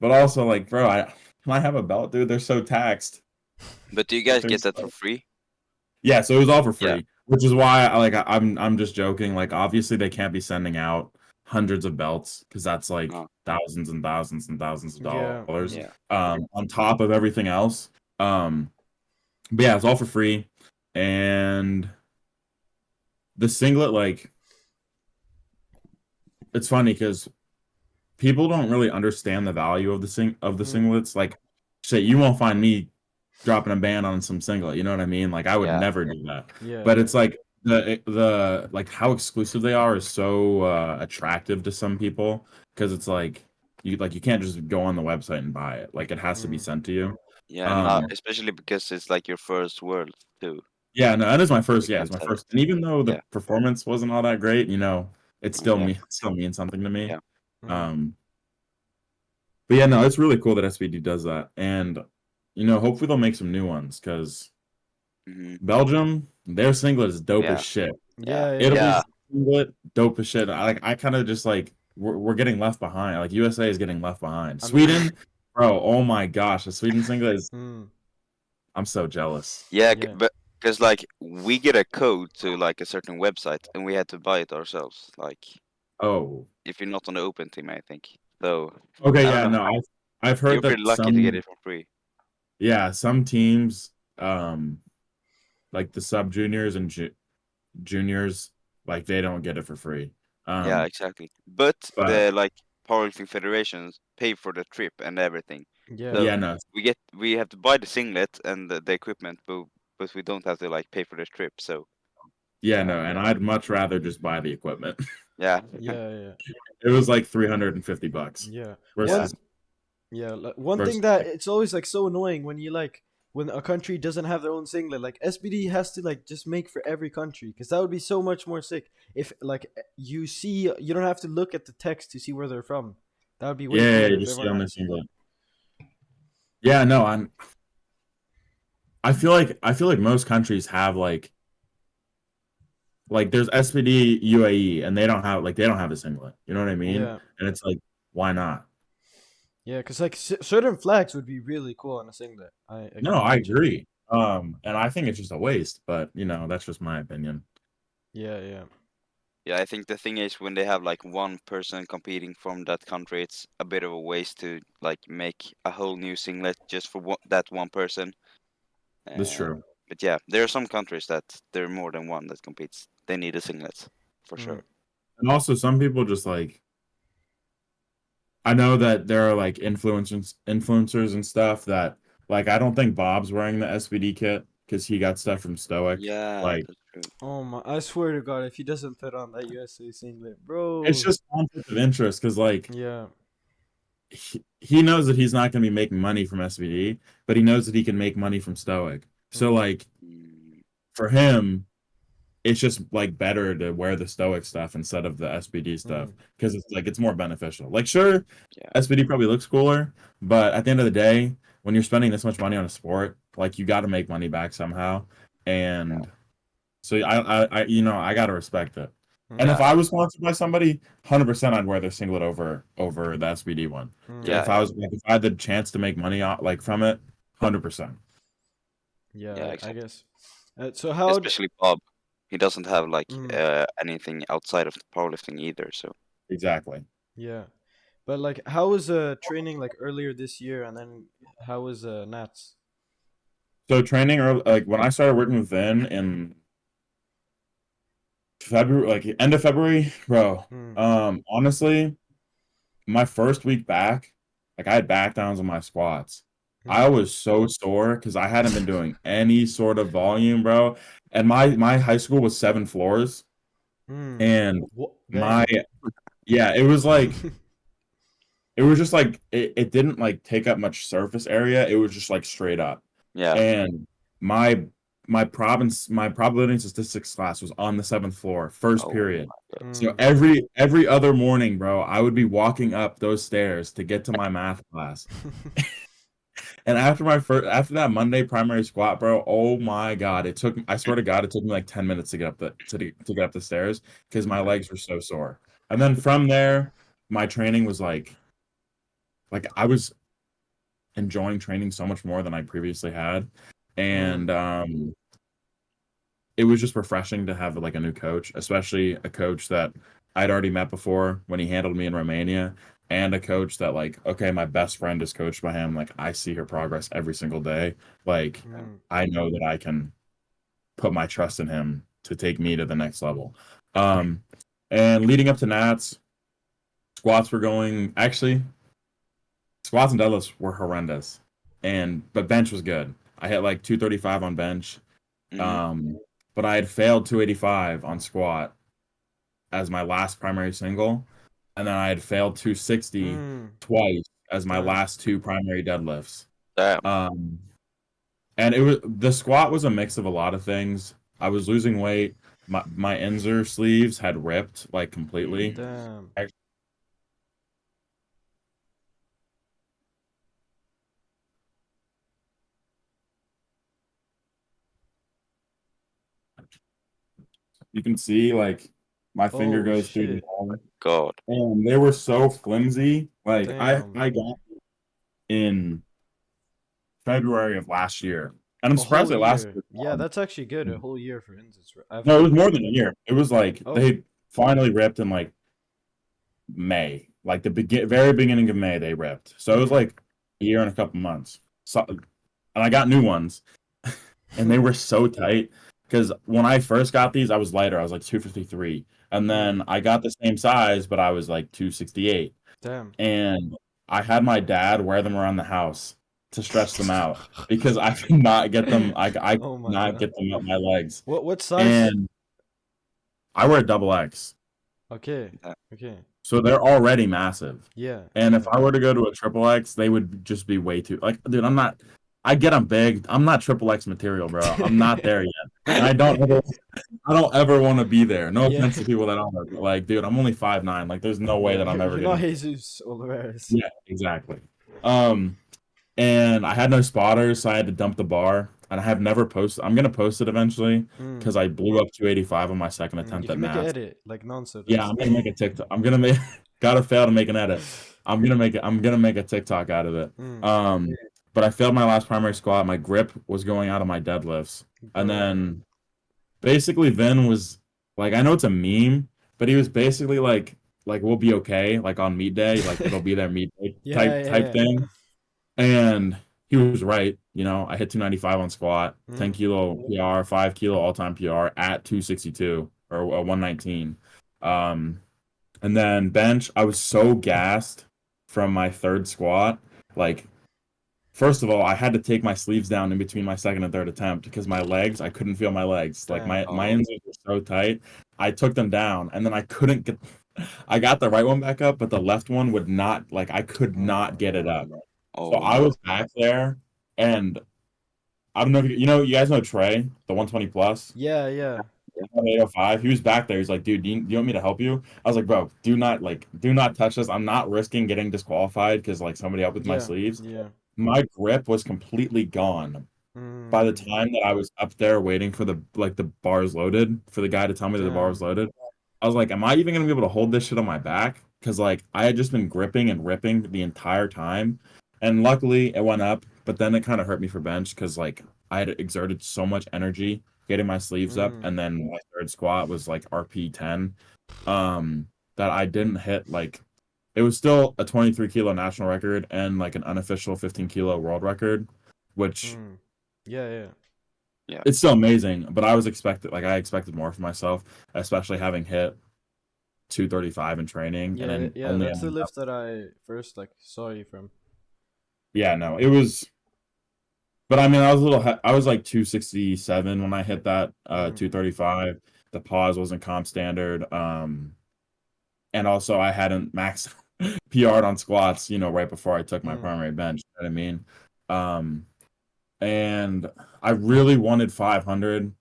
but also like, bro, can I have a belt, dude? They're so taxed. But do you Like, guys get that for so free? yeah, so it was all for Yeah. free, which is why I'm just joking. Like obviously they can't be sending out hundreds of belts because that's like Oh. thousands and thousands and thousands of Yeah. dollars Yeah. on top of everything else. But yeah, it's all for free. And the singlet, like it's funny because people don't really understand the value of the Mm. singlets. Like shit, you won't find me dropping a band on some singlet. You know what I mean? Like I would Yeah. never do that. Yeah. But Yeah. it's like the like how exclusive they are is so attractive to some people because it's like you can't just go on the website and buy it. Like it has to be Mm. sent to you. Yeah. Um Not especially because it's like your first world too. yeah, no, that is my So first. we Yeah, it's can't my sell it. first. And even though the Yeah. performance wasn't all that great, Yeah. it still means something to me. Yeah. Mm. Um but yeah, no, it's really cool that SVD does that. And hopefully they'll make some new ones because Hmm. Belgium, their singlet is dope as Yeah. shit. Yeah. Yeah. Yeah. Yeah. Italy's singlet, dope as shit. I kind of just like we're getting left behind. Like USA is getting left behind. I mean. Sweden, bro, oh my gosh, the Sweden singlet is. Mm. I'm so jealous. Yeah. Yeah. But because like we get a code to like a certain website and we had to buy it ourselves. Like Oh, if you're not on the open team, I think. So okay, I don't yeah, know. no, I've You're heard pretty that lucky to get it for free. some teams, like the sub juniors and juniors, like they don't get it for free. Yeah, Um, exactly. But but the like powerlifting federations pay for the trip and everything. Yeah. So yeah, no, we have to buy the singlet and the equipment, but we don't have to like pay for the trip. So yeah, uh, no, and I'd much rather just buy the equipment. yeah, Yeah. Yeah. It was like $350 Yeah. yeah, One. versus Yeah. Like, one thing versus that like, it's always like so annoying when you like when a country doesn't have their own singlet. Like SBD has to like just make for every country because that would be so much more sick. If like you don't have to look at the text to see where they're from. That would be way yeah, cooler you if just see everyone on had their a singlet. singlet. Yeah, no, I feel like most countries have like there's SPD UAE and they don't have a singlet. You know what I mean? Yeah. And it's like why not? Yeah, because like certain flags would be really cool on a singlet. I No, can I imagine. agree. And I think it's just a waste, but that's just my opinion. Yeah, yeah, yeah. I think the thing is when they have like one person competing from that country, it's a bit of a waste to like make a whole new singlet just for that one person. That's Uh, true. but yeah, there are some countries that there are more than one that competes. They need a singlet for mm, sure. And also some people just like I know that there are like influencers and stuff that like I don't think Bob's wearing the SVD kit because he got stuff from Stoic. Yeah, Like that's true. Oh my! I swear to God, if he doesn't put on that USA singlet, it's bro. just conflict of interest because like Yeah. he knows that he's not going to be making money from SVD, but he knows that he can make money from Stoic. So Mm, like Mm, for him, it's just like better to wear the Stoic stuff instead of the SBD stuff mm, because it's like it's more beneficial. Like sure, yeah, SBD probably looks cooler, but at the end of the day, when you're spending this much money on a sport, like you got to make money back somehow. yeah, And so I got to respect it. And if mm, yeah, I was sponsored by somebody, 100% I'd wear their singlet over the SBD one. mm. yeah, If I was like if I had the chance to make money like from it, 100%. yeah, Yeah, I exactly. guess. So how? Especially Bob. He doesn't have like Mm, anything outside of the powerlifting either. So Exactly. yeah, but like, how was training like earlier this year, and then how was Nats? So training or like when I started working with Vin in February, like end of February, bro. Mm. Honestly, my first week back, like I had back downs on my squats. I Mm. was so sore because I hadn't been doing any sort of volume, bro. And my high school was 7 floors, Mm. and What? my Dang. yeah, it was just like it didn't like take up much surface area. It was just like straight up. Yeah. And my my probability and statistics class was on the 7th floor, first Oh period. my God. So Mm. every other morning, bro, I would be walking up those stairs to get to my math class. And after that Monday primary squat, bro, oh my God, I swear to God, it took me like 10 minutes to get up to get up the stairs because my legs were so sore. And then from there, my training was like I was enjoying training so much more than I previously had. Mm. And it was just refreshing to have like a new coach, especially a coach that I'd already met before when he handled me in Romania, and a coach that like, okay, my best friend is coached by him. Like I see her progress every single day. Like Mm. I know that I can put my trust in him to take me to the next level. Um, and leading up to Nats, squats were going actually squats and deadlifts were horrendous, and but bench was good. I hit like 235 on bench. Mm-hmm. Um, but I had failed 285 on squat as my last primary single, and then I had failed 260 Mm. twice as my Damn. last two primary deadlifts. Damn. Um, and it was the squat was a mix of a lot of things. I was losing weight. My Inzer sleeves had ripped like completely. Mm. Damn. Ac- You can see like my finger Oh goes through the shit. wall, God. and they were so flimsy. Like Damn. I got in February of last year, and I'm A whole surprised it lasted year. this Yeah, long. that's actually good. A whole year for Inzits. I've No, it heard. was more than a year. It was like Oh. they finally ripped in like May, like the very beginning of May they ripped. So it was Mm. like a year and a couple months. So, and I got new ones, and they were so tight because when I first got these, I was lighter. I was like 253, and Mm. then I got the same size, but I was like 268, Damn. and I had my dad wear them around the house to stretch them out because I could not get them. I could Oh my not god. get them up my legs, What size? and I wear a double X. Okay. Yeah. Okay. So they're already massive. Yeah. And if Yeah. I were to go to a triple X, they would just be way too like, dude, I get I'm big. I'm not triple X material, bro. I'm not there yet. And I don't ever want to be there. No Yeah. offense to people that are, but like, dude, I'm only 5'9". Like, there's no way Yeah. that I'm ever You're not getting. Jesus Oliveras. Yeah, exactly. Um, and I had no spotters, so I had to dump the bar. And I have never posted. I'm gonna post it eventually Mm. because I blew up 285 on my second Mm. You attempt at can make an Nats. edit like Nonso Yeah, does. I'm gonna make a TikTok. I'm gonna make gotta fail to make an edit. I'm gonna make a TikTok out of it. Mm. Um, but I failed my last primary squat. My grip was going out of my deadlifts. And Bro. then basically Vin was like, I know it's a meme, but he was basically like we'll be okay, like on meet day, like it'll be there meet day Yeah. type Yeah. thing. And he was right. You know, I hit 295 on squat, Yeah. 10 Mm. kilo PR, 5 kilo all-time PR at 262 or 119. Um, and then bench, I was so gassed from my third squat. Like, first of all, I had to take my sleeves down in between my second and third attempt because my legs, I couldn't feel my legs. Like Damn. my Oh. insides were so tight. I took them down and then I couldn't get I got the right one back up, but the left one would not like I could Oh not my get it up. god. So Oh I no. was back there and I don't know if you guys know Trey, the 120 plus. Yeah. Yeah. 805. He was back there. He's like, dude, do you want me to help you? I was like, bro, do not touch this. I'm not risking getting disqualified because like somebody up with my Yeah. sleeves. Yeah. My grip was completely gone by the Mm. time that I was up there waiting for the bars loaded, for the guy to tell me that the bar was Damn. loaded. I was like, am I even gonna be able to hold this shit on my back? Because like I had just been gripping and ripping the entire time. And luckily it went up, but then it kind of hurt me for bench because like I had exerted so much energy getting my sleeves up, Mm. and then my third squat was like RP 10. Um, that I didn't hit like it was still a 23 kilo national record and like an unofficial 15 kilo world record, which Mm. Yeah. Yeah. Yeah. It's still amazing, but I expected more for myself, especially having hit 235 in training and Yeah, then yeah, only that's the ending up. lift that I first like saw you from. Yeah, no, it was. But I mean, I was like 267 when I hit that Mm, 235. The pause wasn't comp standard. And also I hadn't maxed PR'd on squats, right before I took my mm, primary bench. You know what I mean? Um, and I really wanted 500,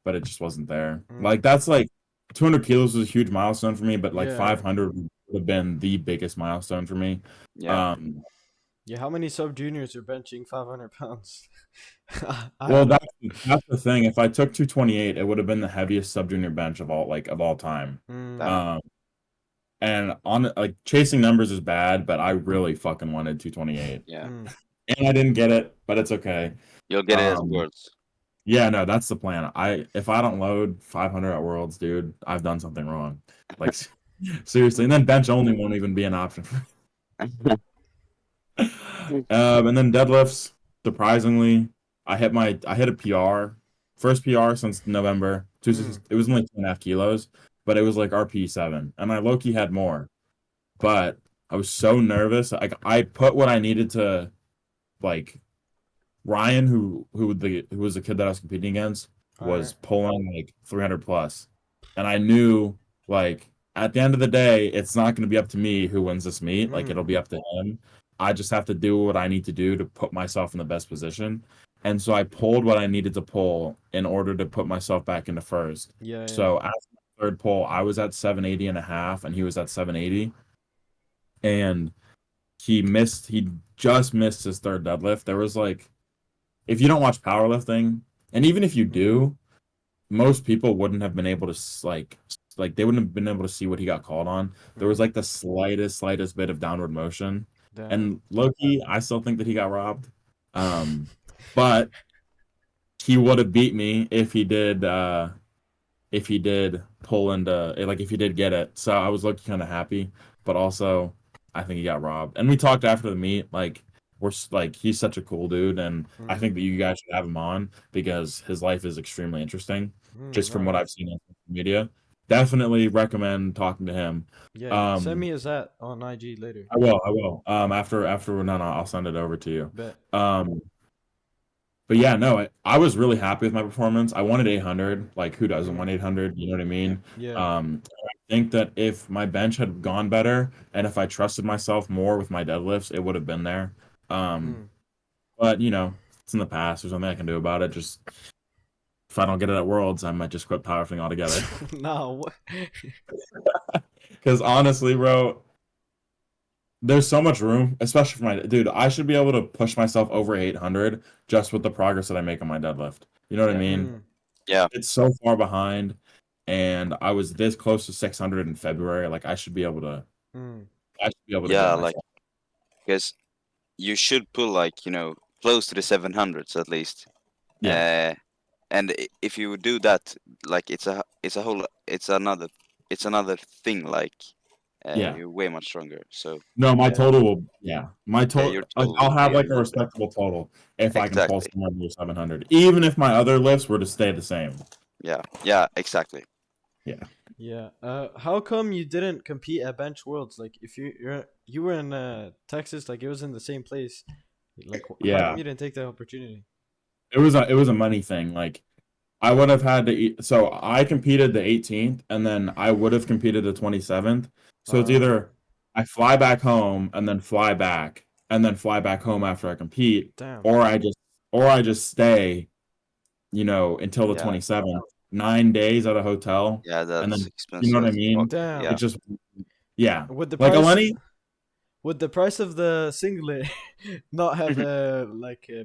but it just wasn't there. mm. Like that's like 200 kilos was a huge milestone for me, but like Yeah, 500 would have been the biggest milestone for me. Yeah. Um, yeah. How many sub juniors are benching 500 pounds? I well, don't know. that's the thing. If I took 228, it would have been the heaviest sub junior bench of all time. Mm, Damn. Um, and on like chasing numbers is bad, but I really fucking wanted 228. Yeah. mm. And I didn't get it, but it's okay. You'll get it as Um, words. yeah, no, that's the plan. If I don't load 500 at Worlds, dude, I've done something wrong. Like seriously, and then bench only won't even be an option for me. And then deadlifts, surprisingly, I hit a PR, first PR since November. Mm, It was only 2.5 kilos, but it was like RP7, and I low key had more, but I was so nervous. Like I put what I needed to like Ryan, who was the kid that I was competing against, all right. was pulling like 300 plus, and I knew like at the end of the day, it's not going to be up to me who wins this meet. Like Mm, it'll be up to him. I just have to do what I need to do to put myself in the best position. And so I pulled what I needed to pull in order to put myself back into first. yeah, yeah. So after the third pull, I was at 780 and a half, and he was at 780. And he just missed his third deadlift. There was like if you don't watch powerlifting, and even if you Mm, do, most people wouldn't have been able to like they wouldn't have been able to see what he got called on. There was mm. like the slightest bit of downward motion, Damn. and Loki, I still think that he got robbed. But he would have beat me if he did pull into like if he did get it. So I was looking kind of happy, but also I think he got robbed. And we talked after the meet, like like he's such a cool dude, and I Mm, think that you guys should have him on because his life is extremely interesting, mm, just from what nice. I've seen on social media. Definitely recommend talking to him. Yeah, yeah. Send Um, me his at on IG later. I will. After no, I'll send it over to you. Bet. Um, but yeah, no, I was really happy with my performance. I wanted 800. Like, who doesn't Mm, want 800? You know what I mean? yeah. I think that if my bench had gone better and if I trusted myself more with my deadlifts, it would have been there. Um, Mm. but it's in the past. There's nothing I can do about it. Just if I don't get it at Worlds, I might just quit powerlifting altogether. Nah, what? Because honestly, bro, there's so much room, especially for my dude. I should be able to push myself over 800 just with the progress that I make on my deadlift. You know what I Yeah. mean? Mm, Yeah. It's so far behind, and I was this close to 600 in February. Like mm, I should be able to Yeah. get Like, myself. because you should pull like close to the 700s at least. Yeah, Uh, and if you do that, like it's another thing. Like, yeah. you're way much stronger. So No, my yeah. total will. Yeah, my yeah, total. your total I'll will have be like a amazing. respectable total if I can pull Exactly. somewhere near 700, even if my other lifts were to stay the same. Yeah. Yeah. Exactly. Yeah, Yeah. How come you didn't compete at Bench Worlds? Like, if you were in Texas, like it was in the same place. Like, how come yeah. you didn't take that opportunity? It was a money thing. Like I would have had to eat. So I competed the 18th, and then I would have competed the 27th. So it's Uh, either I fly back home and then fly back, and then fly back home after I compete, damn. or I just stay, until the Yeah. 27th, 9 days at a hotel, Yeah. and That's then you know expensive what I as fuck. mean? It Yeah. Damn. just yeah. Would the Like price Eleni, would the price of the singlet not have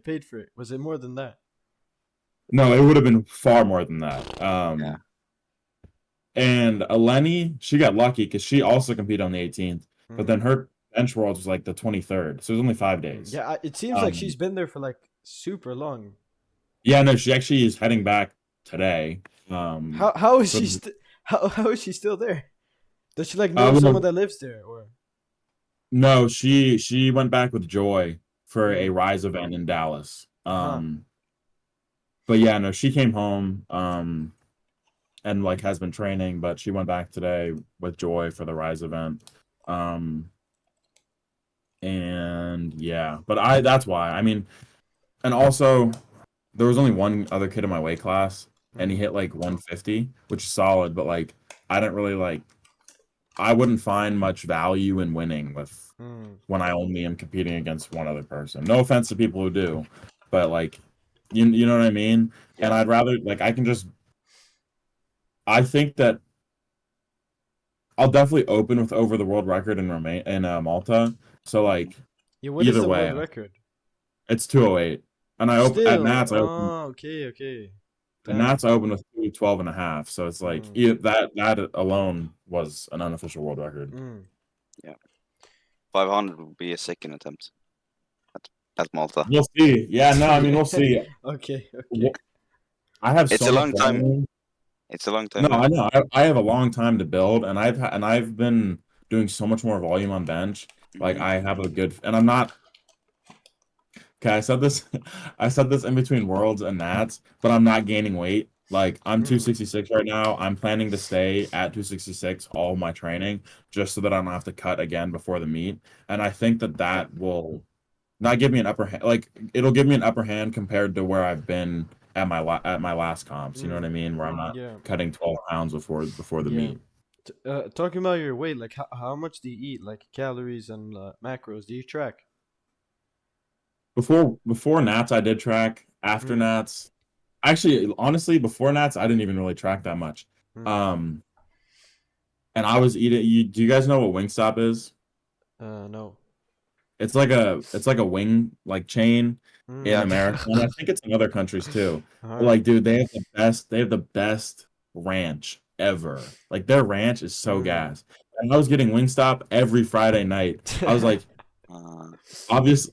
paid for it? Was it more than that? no, it would have been far more than that. Yeah. And Eleni, she got lucky because she also competed on the 18th, but Mm. then her bench worlds was like the 23rd, so it was only 5 days. Yeah, it seems like Um, she's been there for like super long. yeah, no, she actually is heading back today. How is For she the, how is she still there? Does she like know someone well, that lives there or? no, she went back with Joy for a Mm. Rise event in Dallas. Uh huh. but yeah, no, she came home and like has been training, but she went back today with Joy for the Rise event. Um and yeah, but I that's why. I mean, and also there was only one other kid in my weight class and he Mm. hit like 150, which is solid, but like I didn't really like I wouldn't find much value in winning with Mm. when I only am competing against one other person. No offense to people who do, but like you know what I mean? And Yeah. I'd rather like I think that I'll definitely open with over the world record in Malta. So like Yeah, what is either the world way, record? it's 208. And I open at Still, Nats I open okay, okay. at Damn. Nats I open with 212 and a half. So it's like Mm. that alone was an unofficial world record. Mm. Yeah. 500 would be a second attempt at at Malta. We'll see. Yeah, no, I mean we'll see. Okay, okay. I have It's so a much long time. volume. It's a long No, time. Yeah. I know. I have a long time to build, and I've been doing so much more volume on bench. Like Hmm. I have a good, and I'm not. Okay, I said this, I said this in between Worlds and Nats, but I'm not gaining weight. Like I'm Mm. 266 right now. I'm planning to stay at 266 all my training, just so that I don't have to cut again before the meet. And I think that that will not give me an upper hand. Like it'll give me an upper hand compared to where I've been at at my last comps. You know what I Mm. mean? Where I'm not Yeah, cutting 12 pounds before the yeah. meet. Talking about your weight, like how much do you eat, like calories and macros? Do you track? Before Nats, I did track. After Mm. Nats, actually, honestly, before Nats, I didn't even really track that much. Mm. Um, and I was eating. Do you guys know what Wingstop is? No. It's like a wing like chain in Yeah. Mm. America, and I think it's in other countries too. All But, right. like, dude, they have the best ranch ever. Like their ranch is so Mm. gas. And I was getting Wingstop every Friday night. I was like, Uh,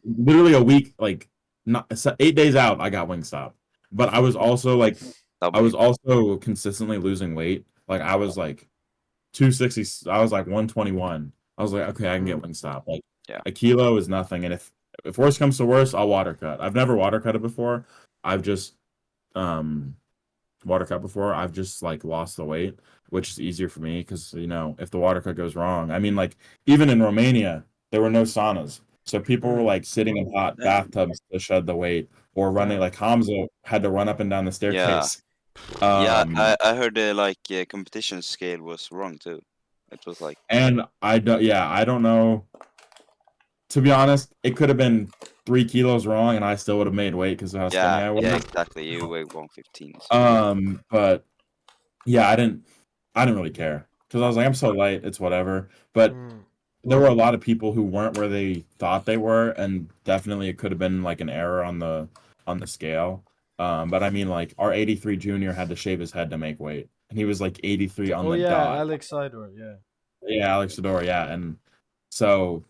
literally a week, like not 8 days out, I got Wingstop. But I was W. also consistently losing weight. Like I was like 260, I was like 121. I was like, okay, I can get Mm. Wingstop. Like Yeah. a kilo is nothing. And if worse comes to worse, I'll water cut. I've never water cutted before. I've just um water cut before. I've just like lost the weight, which is easier for me because if the water cut goes wrong, I mean, like even in Romania, there were no saunas, so people were Mm. like sitting in hot Damn. bathtubs to shed the weight, or running Damn. like Hamza had to run up and down the Yeah. staircase. Yeah. Um, I heard the like competition scale was wrong too. It was like and I don't know. To be honest, it could have been 3 kilos wrong, and I still would have made weight because of how skinny yeah, I yeah, was. exactly. You weigh 115. So But yeah, I didn't really care because I was like, I'm so light, it's whatever. But Mm. there were a lot of people who weren't where they thought they were, and definitely it could have been like an error on the scale. But I mean, like our 83 junior had to shave his head to make weight, and he was like 83 on Oh the yeah, dot. Alex Sidor. Yeah. Yeah, Alex Fedor, yeah. And so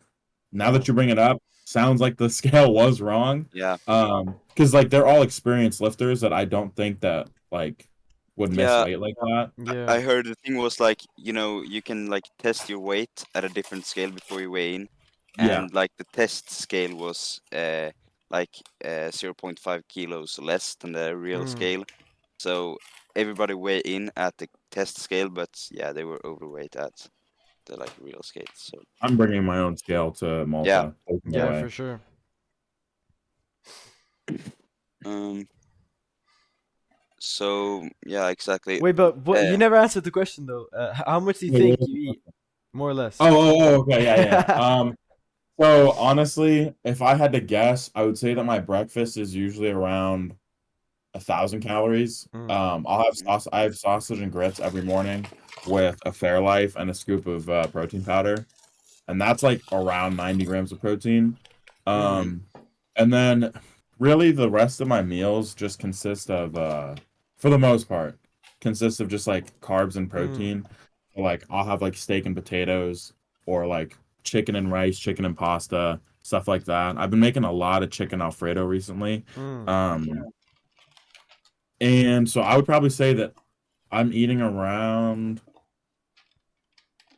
now that you bring it up, sounds like the scale was wrong. yeah, Because like they're all experienced lifters that I don't think that like would miss yeah. weight like that. Yeah. I heard the thing was like you can like test your weight at a different scale before you weigh in, Yeah, and like the test scale was like 0.5 kilos less than the real Mm. scale. So everybody weigh in at the test scale, but yeah, they were overweight at the like real scale. So I'm bringing my own scale to yeah. Malta. There's no Yeah, way. for sure. Um. So yeah, exactly. Wait, but you Uh, never answered the question though. How much do you Wait, what think was you the eat, question? more or less? Okay, yeah. So honestly, if I had to guess, I would say that my breakfast is usually around 1,000 calories. Mm. I have sausage and grits every morning with a Fairlife and a scoop of protein powder, and that's like around 90 grams of protein. mhm. Um, and then really the rest of my meals just consist of, for the most part, consist of just like carbs and Mm. protein. Like I'll have like steak and potatoes or like chicken and rice, chicken and pasta, stuff like that. I've been making a lot of chicken Alfredo recently. Mm. Um, and so I would probably say that I'm eating around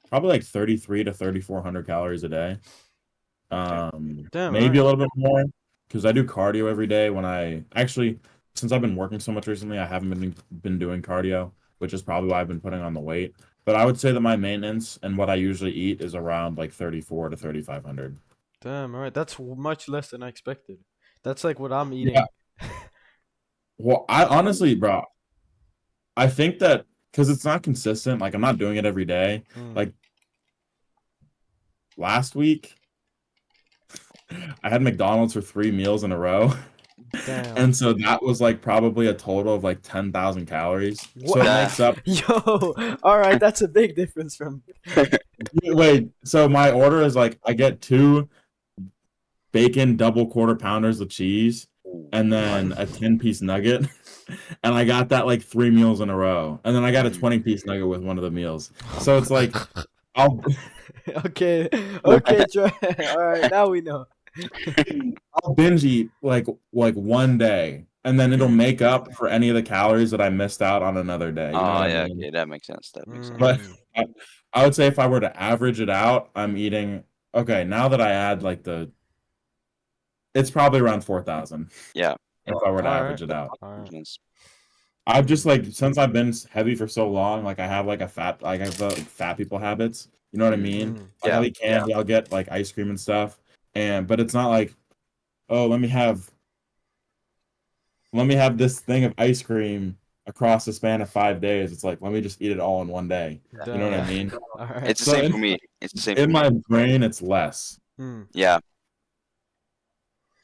probably like 33 to 3,400 calories a day. Okay. Damn. All Maybe a right. little bit more because I do cardio every day when I actually since I've been working so much recently, I haven't been doing cardio, which is probably why I've been putting on the weight. But I would say that my maintenance and what I usually eat is around like 34 to 3,500. Damn, all right. That's much less than I expected. That's like what I'm Yeah. eating. Well, I honestly, bro, I think that because it's not consistent, like I'm not doing it every day. Mm, Like last week, I had McDonald's for 3 meals in a row. damn. And so that was like probably a total of like 10,000 calories. So it What? Yeah. makes up. Yo, all right. That's a big difference from. Wait, so my order is like I get 2 bacon double quarter pounders with cheese and then a 10-piece nugget. And I got that like 3 meals in a row. And then I got a Mm. 20-piece nugget with one of the meals. So it's like I'll Okay, okay, Troy. All right, now we know. I'll binge eat like one day and then it'll make up for any of the calories that I missed out on another day. You know Oh what I yeah, mean? okay, that makes sense. That makes sense. But Mm, I, I would say if I were to average it out, I'm eating okay, now that I add like it's probably around 4,000 Yeah, if I were to all right, average it out. all right. makes sense. I've Mm, just like since I've been heavy for so long, like I have like I have the like, fat people habits. You know what I Mm. mean? mm. Like I'll Yeah, eat candy, I'll get like ice cream and stuff. But it's not like, oh, let me have this thing of ice cream across the span of 5 days. It's like let me just eat it all in one day. You know what I Damn. mean? All right. it's the So same in, for me. It's the same for in me. my brain, it's less. Mm, Yeah,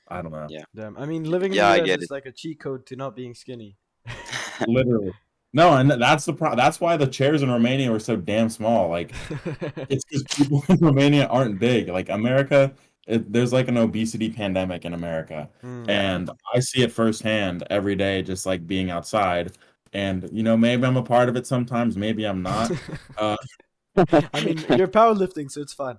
I don't know. yeah, damn. I mean, living in the yeah. I U.S. get is it. like a cheat code to not being skinny. Literally. No, and that's that's why the chairs in Romania were so damn small. Like it's because people in Romania aren't big. Like America, there's like an obesity pandemic in America, Mm. Yeah, and I see it firsthand every day, just like being outside. And maybe I'm a part of it sometimes, maybe I'm not. Uh, I mean, you're powerlifting, so it's fine.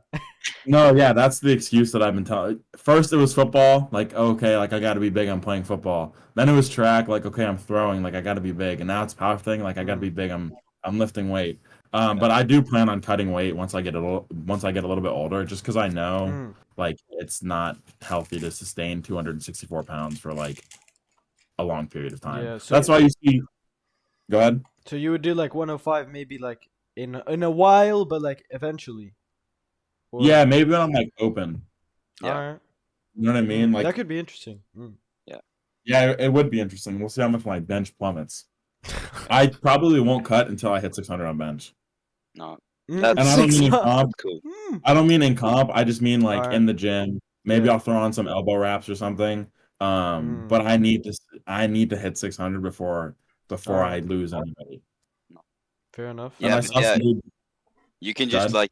no, yeah, that's the excuse that I've been telling. First, it was football, like okay, like I got to be big. I'm playing football. Then it was track, like okay, I'm throwing, like I got to be big. And now it's powerlifting, like I got to Mm, be big. I'm lifting weight. But I do plan on cutting weight once I get a little bit older, just because I know mm. like it's not healthy to sustain 264 pounds for like a long period of time. Yeah. That's So, why you see. Go ahead. so you would do like 105, maybe like in a while, but like eventually, or Yeah, maybe when I'm like open. all yeah, right. You know what I mean? Mm, that Like, could be interesting. Mm. yeah. yeah, it would be interesting. We'll see how much my bench plummets. I probably won't cut until I hit 600 on bench. No, Mm, And I that's don't six. mean in that's comp. cool. Mm. I don't mean in comp. I just mean All like right. in the gym. Maybe Yeah. I'll throw on some elbow wraps or something. Mm. But I need to hit 600 All before I right. lose anybody. No. Fair enough. And Yeah, I but saw yeah, some dude. you can just God, like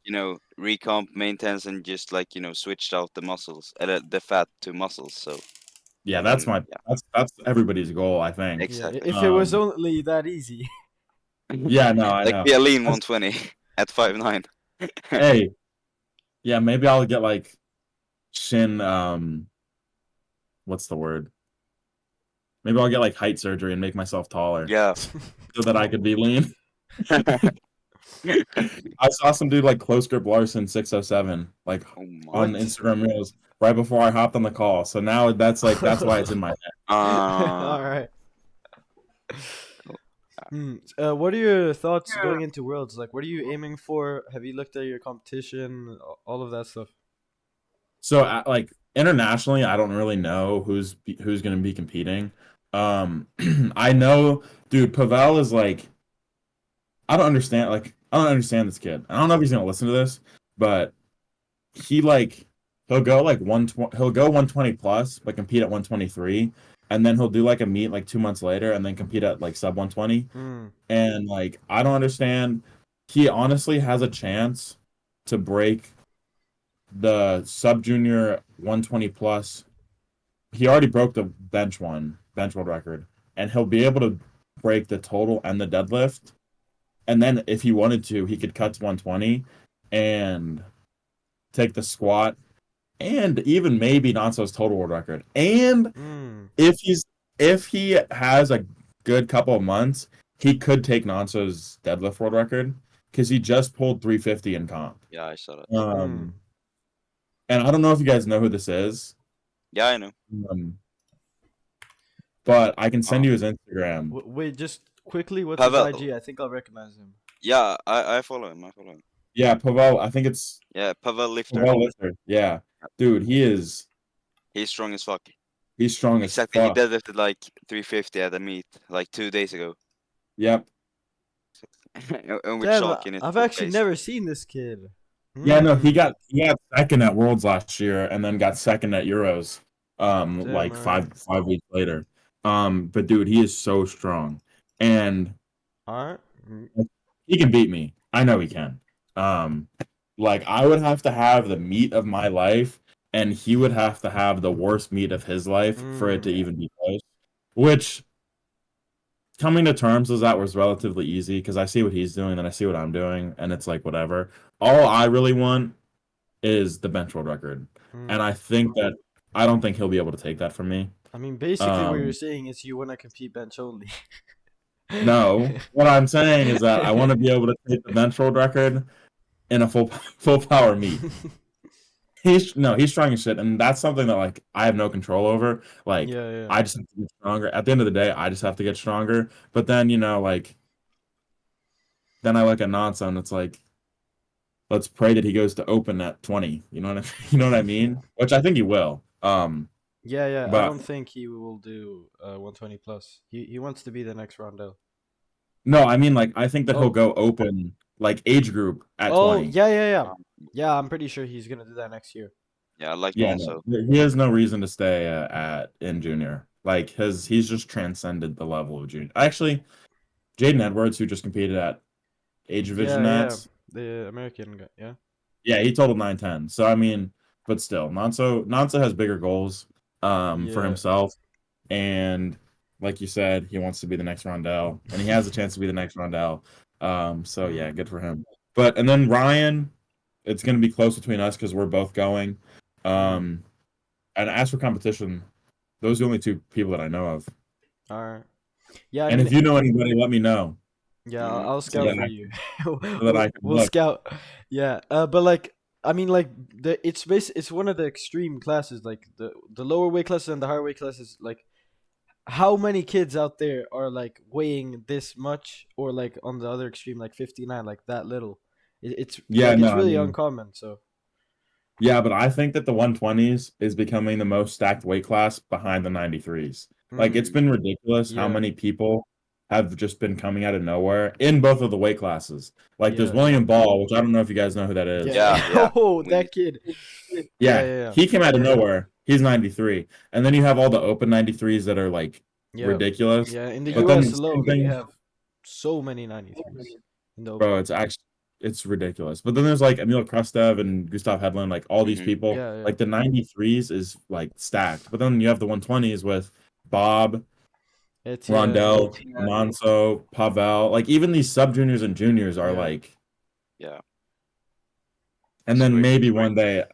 recomp maintenance and just like switch out the muscles, the fat to muscles. So yeah, you can yeah, that's everybody's goal, I think. Yeah. exactly. If it was Um, only that easy. yeah, no, I Like know. be a lean That's, 120 at 5'9". hey, yeah, maybe I'll get like shin. What's the word? Maybe I'll get like height surgery and make myself taller Yeah. so that I could be lean. I saw some dude like close grip Larson 607 like Oh my. on What? Instagram Reels right before I hopped on the call. So now that's why it's in my head. Uh, All right. cool. Hmm. What are your thoughts going into Worlds? Like, what are you aiming for? Have you looked at your competition? All of that stuff. So like internationally, I don't really know who's going to be competing. I know, dude, Pavel is like I don't understand this kid. I don't know if he's going to listen to this, but he like he'll go like 120 he'll go 120 plus but compete at 123 and then he'll do like a meet like 2 months later and then compete at like sub 120 Hmm. and like I don't understand he honestly has a chance to break the sub junior 120 plus. He already broke the bench world record and he'll be able to break the total and the deadlift and then if he wanted to he could cut to 120 and take the squat and even maybe Nanso's total world record. And Hmm. if he has a good couple of months, he could take Nanso's deadlift world record because he just pulled 350 in comp. Yeah, I saw that. Hmm. Um, and I don't know if you guys know who this is. Yeah, I know. Um, but I can send Oh, you his Instagram. Wait, just quickly, what's his Pavel. IG? I think I'll recognize him. Yeah, I follow him. I follow him. Yeah, Pavel. I think it's Yeah, Pavel Lifter. Pavel Lister. Yeah, dude, He's strong as fuck. he's strong as Exactly. He fuck. deadlifted like 350 at a meet like 2 days ago, Yep. and with Damn, chalk in his I've whole actually face. never seen this kid. Yeah, no, Hmm. he got second at Worlds last year and then got second at Euros Damn, like alright. five weeks later. But dude, he is so strong. And Alright. he can beat me. I know he can. Um like I would have to have the meat of my life and he would have to have the worst meat of his life for it to Mm. even be close. Which coming to terms with that was relatively easy because I see what he's doing and I see what I'm doing and it's like whatever. All I really want is the bench world record. And Mm. I think that I don't think he'll be able to take that from me. I mean, basically, what you're Um, saying is you want to compete bench only. no, what I'm saying is that I want to be able to take the bench world record in a full power meet. He's strong as shit, and that's something that like I have no control over. Like Yeah, yeah. I just have to get stronger. At the end of the day, I just have to get stronger. But then like then I look at Nansa and it's like let's pray that he goes to open at 20. You know what you know what I mean? Which I think he will. Yeah, yeah. I But don't think he will do 120 plus. He wants to be the next Rondell. no, I mean like I think that he'll Oh, go open like age group at oh, 20. yeah, yeah, yeah. Um, Yeah, I'm pretty sure he's gonna do that next year. yeah, like Yeah, no, also. he has no reason to stay at in junior. Like he's just transcended the level of junior. Actually, Jaden Edwards, who just competed at age Yeah, division yeah. nats, The American guy. Yeah. yeah, he totaled 910. So I mean, but still, Nanso has bigger goals for Yeah. himself, and like you said, he wants to be the next Rondell, and he has a chance to be the next Rondell. So yeah, Mm. good for him. But and then Ryan, it's going to be close between us because we're both going. Mm. Um, and as for competition, those are the only two people that I know of. All right. Yeah, I And mean, if you know anybody, let me know yeah, Hmm. I'll so scout that for I you. so that I can We'll look. scout. Yeah. But like, I mean, like it's one of the extreme classes, like the lower weight classes and the higher weight classes. Like, how many kids out there are like weighing this much, or like on the other extreme, like 59, like that little? It's Yeah, like no, it's I really mean, uncommon. So. yeah, but I think that the 120s is becoming the most stacked weight class behind the 93s. Like it's Mm, been ridiculous how yeah. many people have just been coming out of nowhere in both of the weight classes. Like there's Yeah. Yeah. William Ball, which I don't know if you guys know who that is. Yeah. Yeah, yeah. Oh, We that kid. Yeah. Yeah, Yeah. he came out of nowhere. He's 93. And then you have all the open 93s that are like Yeah. ridiculous. Yeah. In the But Yeah. then U.S. the same alone, we thing, have so many 93s in the bro, open. it's ridiculous. But then there's like Emil Krastev and Gustav Hedlund, like all these Hmm. people. Yeah. Yeah. Like the 93s is like stacked. But then you have the 120s with Bob, Etienne. Rondell, Manso, Pavel. Like even these sub juniors and juniors are Yeah. like, Yeah. and It's then crazy. maybe one day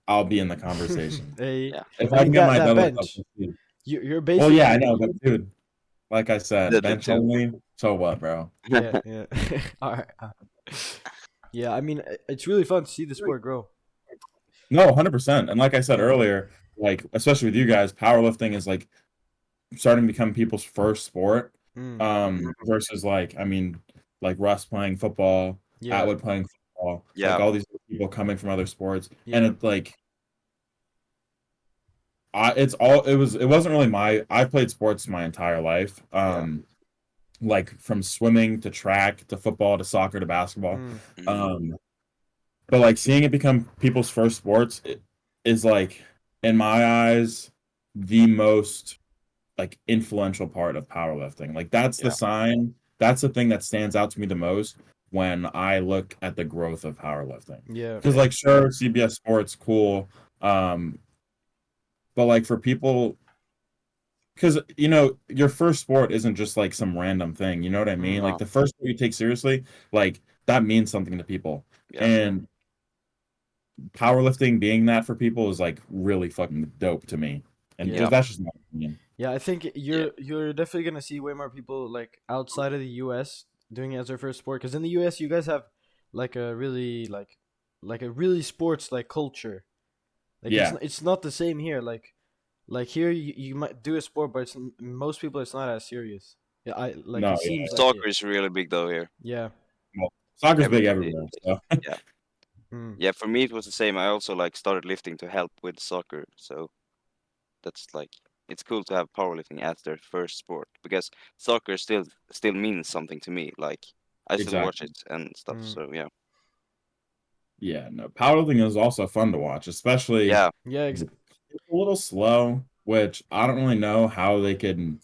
I'll be in the conversation. Hey, Yeah. If I I mean can get that my that deadlift up bench. to speed. You're Well, yeah, I basically. know, but dude, like I said, Deadlift bench too. only. So what, bro? Yeah. Yeah. All right. Yeah. I mean, it's really fun to see the sport grow. No, 100%. And like I said Yeah. earlier, like especially with you guys, powerlifting is like starting to become people's first sport. Mm. Versus like I mean, like Russ playing football, Yeah. Atwood playing football, like Yeah. all these people coming from other sports, and Yeah. it's like it wasn't really my I played sports my entire life. Yeah. Like from swimming to track to football to soccer to basketball. Mm. Hmm. Um, but like seeing it become people's first sports is like in my eyes the most like influential part of powerlifting. Like Yeah. that's the thing that stands out to me the most when I look at the growth of powerlifting. Yeah. Because like sure, CBS Sports cool, um, but like for people, because your first sport isn't just like some random thing. You know what I mean? Mm. Like No. the first sport you take seriously, like that means something to people. Yeah. And powerlifting being that for people is like really fucking dope to me. And Yeah. Yeah. that's just my opinion. Yeah. I think Yeah. you're definitely gonna see way more people like outside of the U.S. doing it as their first sport. Because in the U.S. you guys have like a really like a really sports like culture. Like Yeah. it's not the same here. Like Like here, you might do a sport, but most people it's not as serious. Yeah, I like No, it yeah. seems like Soccer it. is really big though here. Yeah. Well, soccer's big Everybody everywhere. plays. So Yeah. Mm. Yeah, for me it was the same. I also like started lifting to help with soccer. So that's like it's cool to have powerlifting as their first sport because soccer still means something to me. Like I still watch exactly. it and stuff. Mm. So yeah. Yeah, no. Powerlifting is also fun to watch, especially Yeah. Yeah. it's a little slow, which I don't really know how they can.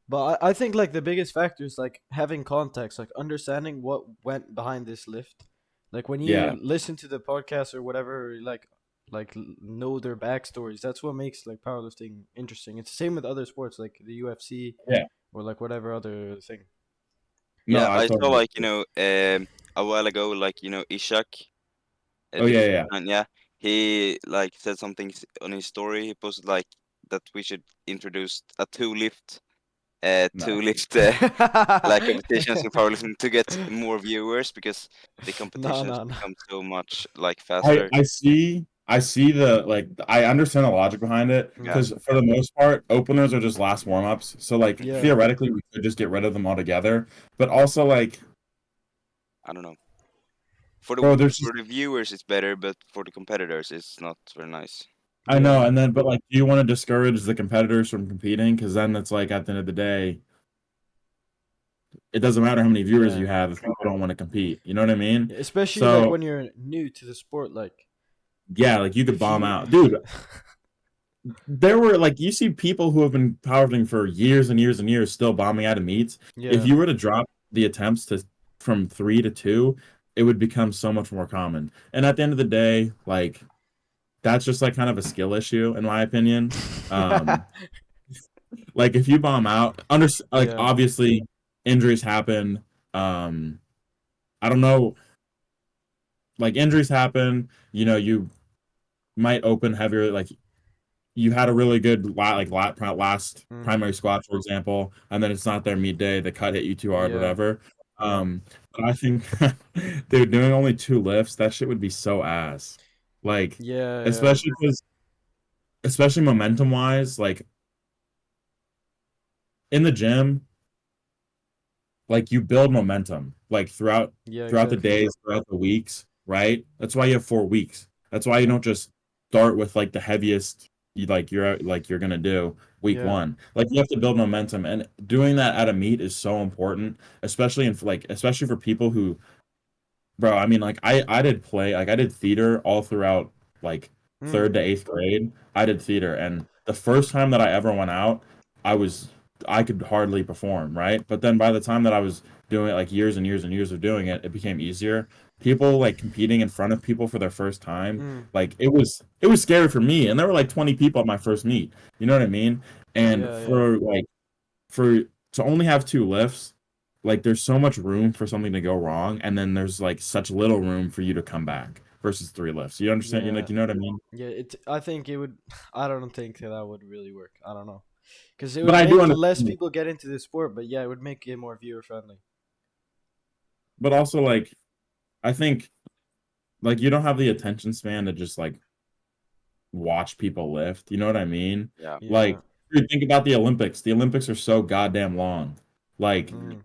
But I think like the biggest factor is like having context, like understanding what went behind this lift. Like when Yeah. Yeah, you listen to the podcast or whatever, know their backstories. That's what makes like powerlifting interesting. It's the same with other sports like the UFC yeah. or like whatever other thing. No, Yeah, I I saw totally like, agree. a while ago, like, Ishak, Oh yeah, Trevor yeah. Klein, yeah, he like said something on his story. He posted like that we should introduce a No. two lift like competitions in powerlifting to get more viewers because the No, competitions no, no. become so much like I faster. I see I see the like I understand the logic behind it Yeah, Mm. because for the most part, openers are just last warm-ups. So like Yeah. theoretically we could just get rid of them altogether. But also like I don't know. For the bro, there's for just the viewers, it's better, but for the competitors, it's not very nice. I know, Yeah. and then but like do you want to discourage the competitors from competing? Because then it's like at the end of the day, it doesn't matter how many viewers Yeah. you have if people don't want to compete. You know what I mean? Yeah, especially like So when you're new to the sport, like yeah, like you could if bomb you out. Dude, there were like you see people who have been powerlifting for years and years and years still bombing out of meets. If yeah. you were to drop the attempts to from 3 to 2, it would become so much more common. And at the end of the day, like that's just like kind of a skill issue in my opinion. Um, like if you bomb out, like Yeah. obviously injuries happen. Um, I don't know, like injuries happen. You might open heavier, like you had a really good last Mm. primary squat, for example, and then it's not their meet day, the cut hit you too hard, Yeah. whatever. Yeah. But I think dude, doing only 2 lifts, that shit would be so ass. Like, Yeah. Yeah. especially because, especially momentum wise, like in the gym, like you build momentum like throughout Yeah. throughout the Exactly. days, throughout the weeks, right? That's why you have 4 weeks. That's why you don't just start with like the heaviest you're gonna do week Yeah. one. Like you have to build momentum, and doing that at a meet is so important, especially especially for people who, bro, I mean, like I did theater all throughout like Mm. third to eighth grade. I did theater, and the first time that I ever went out, I was I could hardly perform, right? But then by the time that I was doing it, like years and years and years of doing it, it became easier. People like competing in front of people for their first time, Mm. like it was scary for me, and there were like 20 people at my first meet. You know what I mean? And Yeah. Yeah. for to only have 2 lifts, like there's so much room for something to go wrong, and then there's like such little room for you to come back versus 3 lifts. You understand? Yeah. You know what I mean? Yeah. I think it would. I don't think that would really work. I don't know. Because it But would I do make less understand. people get into the sport, but yeah, it would make it more viewer friendly. But also like I think like you don't have the attention span to just like watch people lift. You know what I mean? Yeah. Like Yeah. dude, think about the Olympics. The Olympics are so goddamn long. Like Mhm.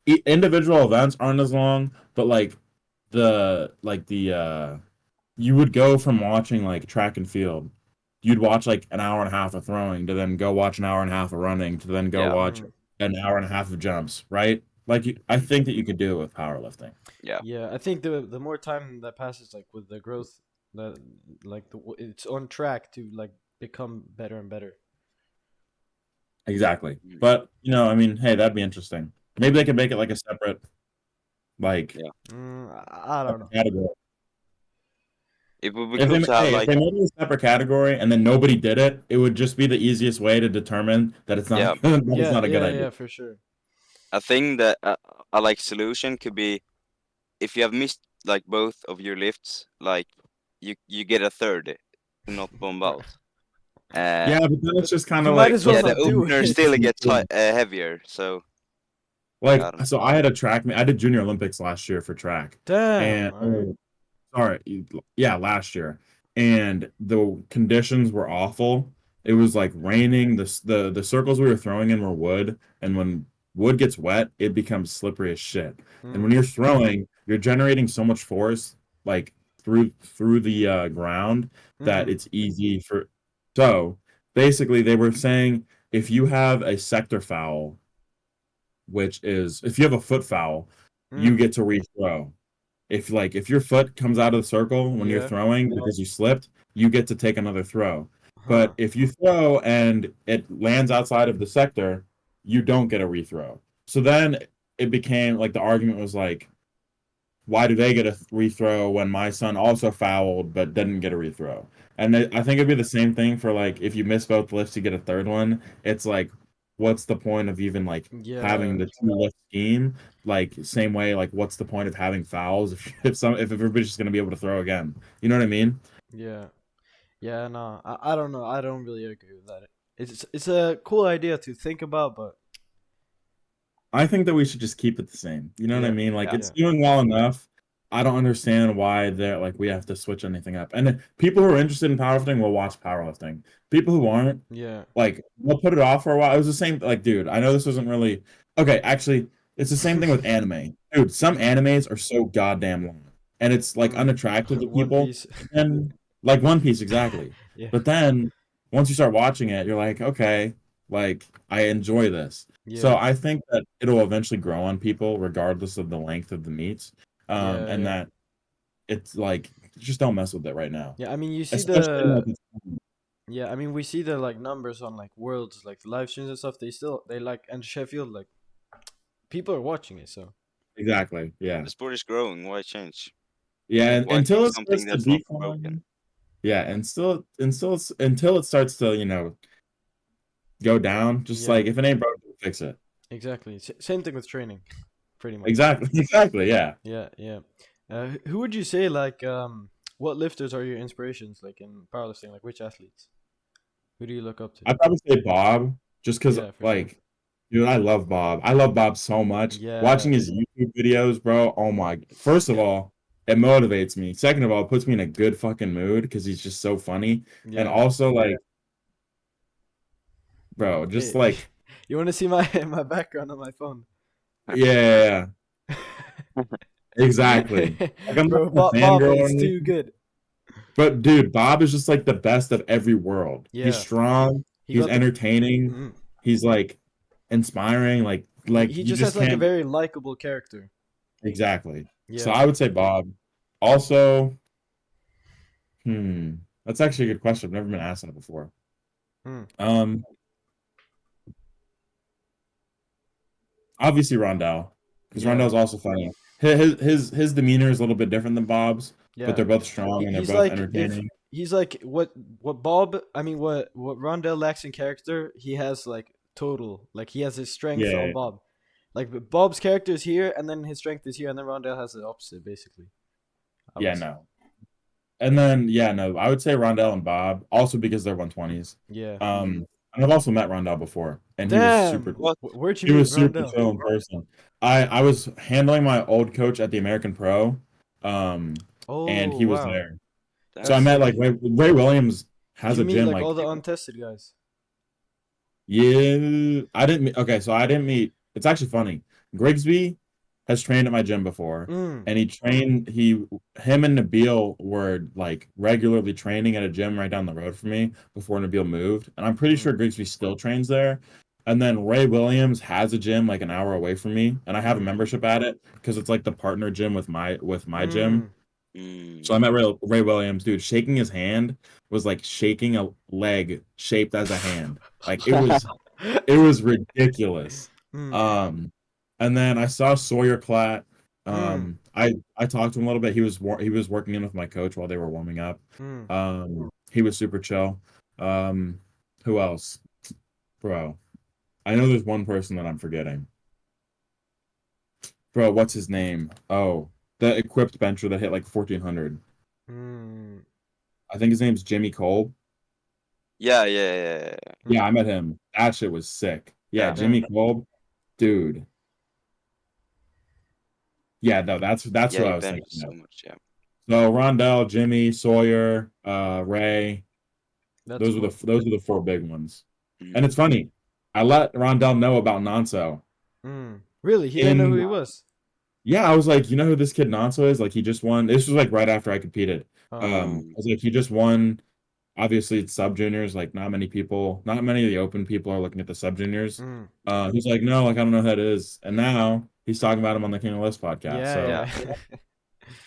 Mm. individual events aren't as long, but the you would go from watching like track and field. You'd watch like an hour and a half of throwing to then go watch an hour and a half of running to then go Yeah. watch Mm. an hour and a half of jumps, right? Like I think that you could do it with powerlifting. Yeah. Yeah. I think the more time that passes, like with the growth, that it's on track to like become better and better. Exactly. Mhm. But, I mean, hey, that'd be interesting. Maybe they could make it like a separate like Yeah. I don't separate know. category. It would be If they cool to have if like they made it a separate category and then nobody did it, it would just be the easiest way to determine that it's not yeah, that it's Yeah. not a good Yeah. idea. Yeah. For sure. a thing that a like solution could be if you have missed like both of your lifts, like you get a third to not bomb out. Uh, Yeah, but then it's But just kind you of might like as well yeah, what's the not do opener it. still gets heavier. So yeah, I like don't know. so I had a track meet. I did Junior Olympics last year for track. Damn. And All right. sorry, yeah, last year. and the conditions were awful. It was like raining. The circles we were throwing in were wood, and when wood gets wet, it becomes slippery as shit. And when Mm. you're throwing, you're generating so much force like through the ground that Mm-hmm. it's easy for. So basically, they were saying if you have a sector foul, which is if you have a foot foul, you Mm. get to rethrow. If your foot comes out of the circle when you're Yeah. throwing because you slipped, you get to take another throw. But Huh. if you throw and it lands outside of the sector, you don't get a rethrow. So then it became like the argument was like, why do they get a rethrow when my son also fouled but didn't get a rethrow? And I think it'd be the same thing for like if you miss both lifts, you get a third one. It's like, what's the point of even like Yeah. having the two lift scheme? Like same way, like what's the point of having fouls if everybody's just gonna be able to throw again? You know what I mean? Yeah. Yeah. No, I don't know. I don't really agree with that. It's a cool idea to think about, but I think that we should just keep it the same. You know what I yeah. mean? Like Yeah. it's Yeah. doing well enough. I don't understand why they're like we have to switch anything up. And people who are interested in powerlifting will watch powerlifting. People who aren't, Yeah. like, we'll put it off for a while. It was the same, like, dude, I know this wasn't really okay, actually, it's the same thing with anime. Dude, some Mm. animes are so goddamn long. And it's like Mm. unattractive to One people. Piece. And like One Piece, exactly. Yeah. But then once you start watching it, you're like, okay, like I enjoy this. So Yeah. I think that it'll eventually grow on people regardless of the length of the meets. Yeah. And Yeah. that it's like just don't mess with it right now. Yeah. I mean, you see Especially in, like the yeah. I mean, we see the like numbers on like worlds, like live streams and stuff. They like and Sheffield like people are watching it. So exactly. Yeah. The sport is growing. Why change? Yeah, yeah. and Why until keep it starts something to that's not broken? decline. Yeah, until it starts to, go down, just Yeah. like if it ain't broke, fix it. Exactly. Same thing with training, pretty much. Exactly. Exactly. Yeah. Yeah. Yeah. Who would you say like what lifters are your inspirations like in powerlifting? Like which athletes? Who do you look up to? I'd probably say Bob, just because Yeah, for sure. like, dude, I love Bob. I love Bob so much. Yeah. Watching his YouTube videos, bro. Oh my. First of all, it motivates me. Second of all, it puts me in a good fucking mood because he's just so funny. And Yeah. also like, bro, just Hey, like, you want to see my my background on my phone? yeah, yeah, yeah. Exactly. Like I'm not Bro, a Bob fangirl or is too anything. good. But dude, Bob is just like the best of every world. He's Yeah. strong, He he's got the entertaining, mm, he's like inspiring, like he you just just has like a can't very likable character. exactly. So Yeah. I would say Bob. Also, hmm, that's actually a good question. I've never been asked that before. Mm. Um, Obviously Rondell, because Yeah. Rondell's also funny. His demeanor is a little bit different than Bob's, but Yeah. they're both strong and they're He's both like if entertaining. he's like what Bob I mean what Rondell lacks in character, he has like total. Like he has his strength on Yeah, Bob. Like Bob's character is here and then his strength is here and then Rondell has the opposite basically. I yeah, would say. no. And then yeah, no, I would say Rondell and Bob, also because they're 120s. Yeah. And I've also met Rondell before, and Damn. What? Where'd you he meet was super Rondell? chill in person. I was handling my old coach at the American Pro, um, and Oh, he was wow. there. So That's I Damn. met like sick. Ray Williams Did has you a meet gym like like all the untested guys? yeah, I didn't meet. Okay, so I didn't meet. It's actually funny. Grigsby has trained at my gym before, Mm. and him and Nabil were like regularly training at a gym right down the road from me before Nabil moved, and I'm pretty Mm. sure Grigsby still trains there. And then Ray Williams has a gym like an hour away from me, and I have a Mm. membership at it because it's like the partner gym with my gym. Mm. So Mm. I met Ray Williams, dude. Shaking his hand was like shaking a leg shaped as a hand. Like it was ridiculous. Mm. Um, and then I saw Sawyer Klatt. Mm. I talked to him a little bit. He was working in with my coach while they were warming up. Mm. He was super chill. Um, who else, bro? I know there's one person that I'm forgetting. Bro, what's his name? Oh, the equipped bencher that hit like 1400. Mm. I think his name's Jimmy Cole. Yeah, yeah, yeah, yeah, yeah. Yeah, Mm. I met him. That shit was sick. Yeah, Yeah. Jimmy Damn. Cole, dude. Yeah, no, that's Yeah, who he I was benches thinking so of. much. Yeah. So Rondell, Jimmy, Sawyer, Ray. That's Those cool. are the four big ones. And Mm. it's funny. I let Rondell know about Nonso. Really? He didn't know who And he was. yeah, I was like, you know who this kid Nonso is? Like he just won. This was like right after I competed. I Um, was like, he just won. Obviously, it's sub juniors. Like not many of the open people are looking at the sub juniors. yeah, He's like, no, like I don't know who that is. And now he's talking about him on the King of List podcast. Yeah, So, yeah, yeah.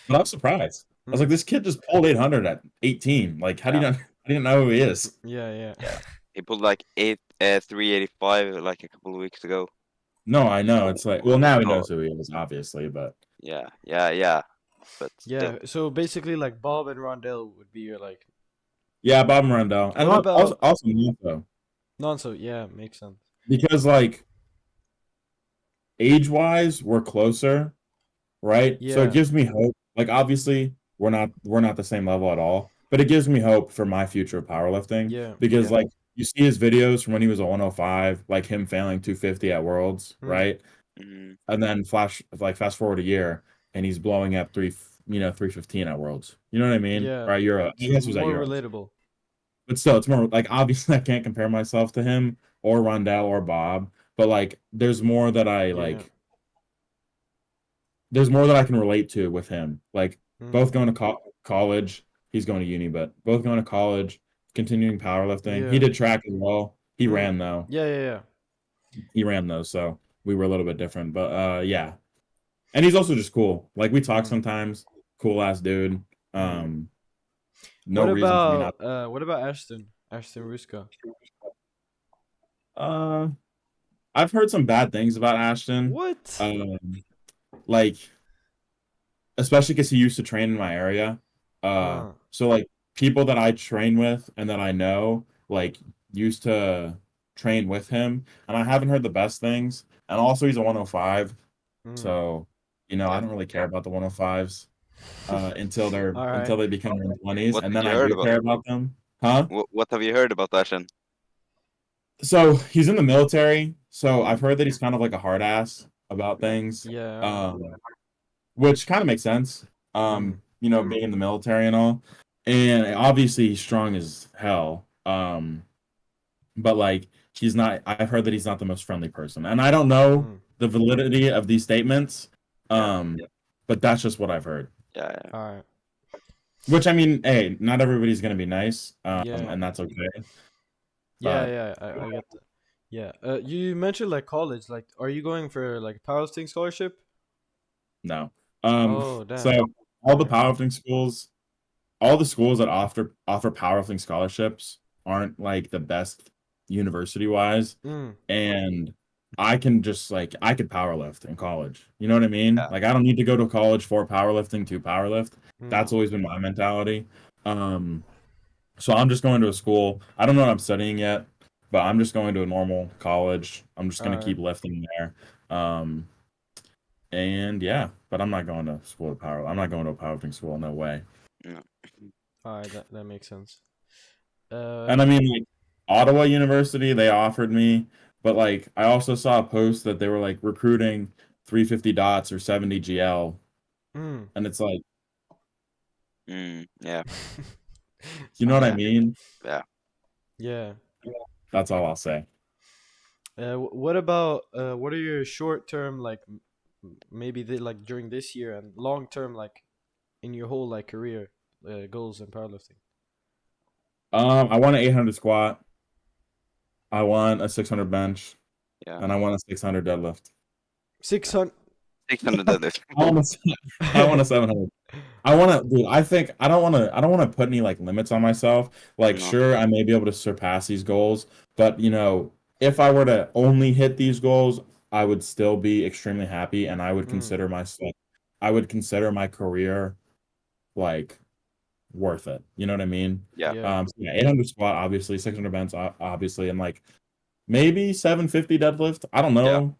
but I was surprised. I was like, this kid just pulled 800 at 18. Like, how do yeah, you not? How do you not know who he is? Yeah, yeah. yeah. He pulled like 385 like a couple of weeks ago. No, I know. It's like, well, now he So knows who he is, obviously, but yeah, yeah, yeah. But still, Yeah, so basically like Bob and Rondell would be your like yeah, Bob Morendo, and what about also Nico, Nonso? Yeah, makes sense. because like age wise, we're closer, right? So it Yeah, gives me hope. Like obviously, we're not the same level at all, but it gives me hope for my future of powerlifting yeah. because yeah. like you see his videos from when he was a 105, like him failing 250 at Worlds, Mm, right? Mm, And then fast forward a year and he's blowing up 315 at Worlds. You know what I mean? yeah. Or Euro. I It's guess it was at more Euros. relatable. But still, it's more like obviously I can't compare myself to him or Rondell or Bob, but like Yeah. there's more that I can relate to with him. Like Mm, both going to college, he's going to uni, but both going to college, continuing powerlifting. He yeah. did track as well. He Mm, ran though. yeah, yeah, yeah. He ran though, so we were a little bit different. But yeah. And he's also just cool. Like we talk Mm, sometimes. Cool ass dude. mm. Um, no reason for me not. what about Ashton? Ashton Ruska. Uh, I've heard some bad things about Ashton. What? Like especially because he used to train in my area. Uh, So like people that I train with and that I know like used to train with him, and I haven't heard the best things. And also he's a 105, mm. so you know I Yeah. don't really care about the 105s All right. until they become in their 20s, What and have then you I heard do about? care about them. Huh? What have you heard about Ashen? So he's in the military, so I've Mm, heard that he's kind of like a hard ass about mm, things. Yeah. Um, which kind of makes sense. Mm, You know, being in the military and all, and obviously he's strong as hell. But like he's not. I've heard that he's not the most friendly person, and I don't know mm. the validity of these statements. yeah, But that's just what I've heard. yeah, yeah. All right. Which I mean, hey, not everybody's gonna be nice, Yeah. and that's okay. Yeah, But yeah. I get that. Yeah. You mentioned like college. Like, are you going for like powerlifting scholarship? no. Oh, So damn. all the Okay. powerlifting schools, all the schools that offer powerlifting scholarships aren't like the best university wise, Mm, and I can just like I could powerlift in college. You know what I mean? Yeah. Like I don't need to go to college for powerlifting to powerlift. mm. That's always been my mentality. Um, so I'm just going to a school. I don't know what I'm studying yet, but I'm just going to a normal college. I'm just All gonna right. keep lifting there. Um, and yeah, but I'm not going to school to power. I'm not going to a powerlifting school. No way. No. All right. That makes sense. And I mean, like Ottawa University, they offered me, but like I also saw a post that they were like recruiting 350 dots or 70 GL, Mm. and it's like, Yeah, you know what I yeah, mean? yeah. Yeah. That's all I'll say. What about what are your short term like maybe like during this year and long term like in your whole like career goals in powerlifting? I want an 800 squat. I want a 600 bench, Yeah. and I want a 600 deadlift. 600. 600 deadlift. I want a, I want a 700. I want to, dude. I don't want to put any like limits on myself. Like, No. sure, I may be able to surpass these goals, but you know, if I were to only hit these goals, I would still be extremely happy, and Mm. I would consider my career like worth it. You know what I mean? Yeah. Yeah. So yeah, 800 squat, obviously, 600 bench, obviously, and like maybe 750 deadlift. I don't Yeah. know.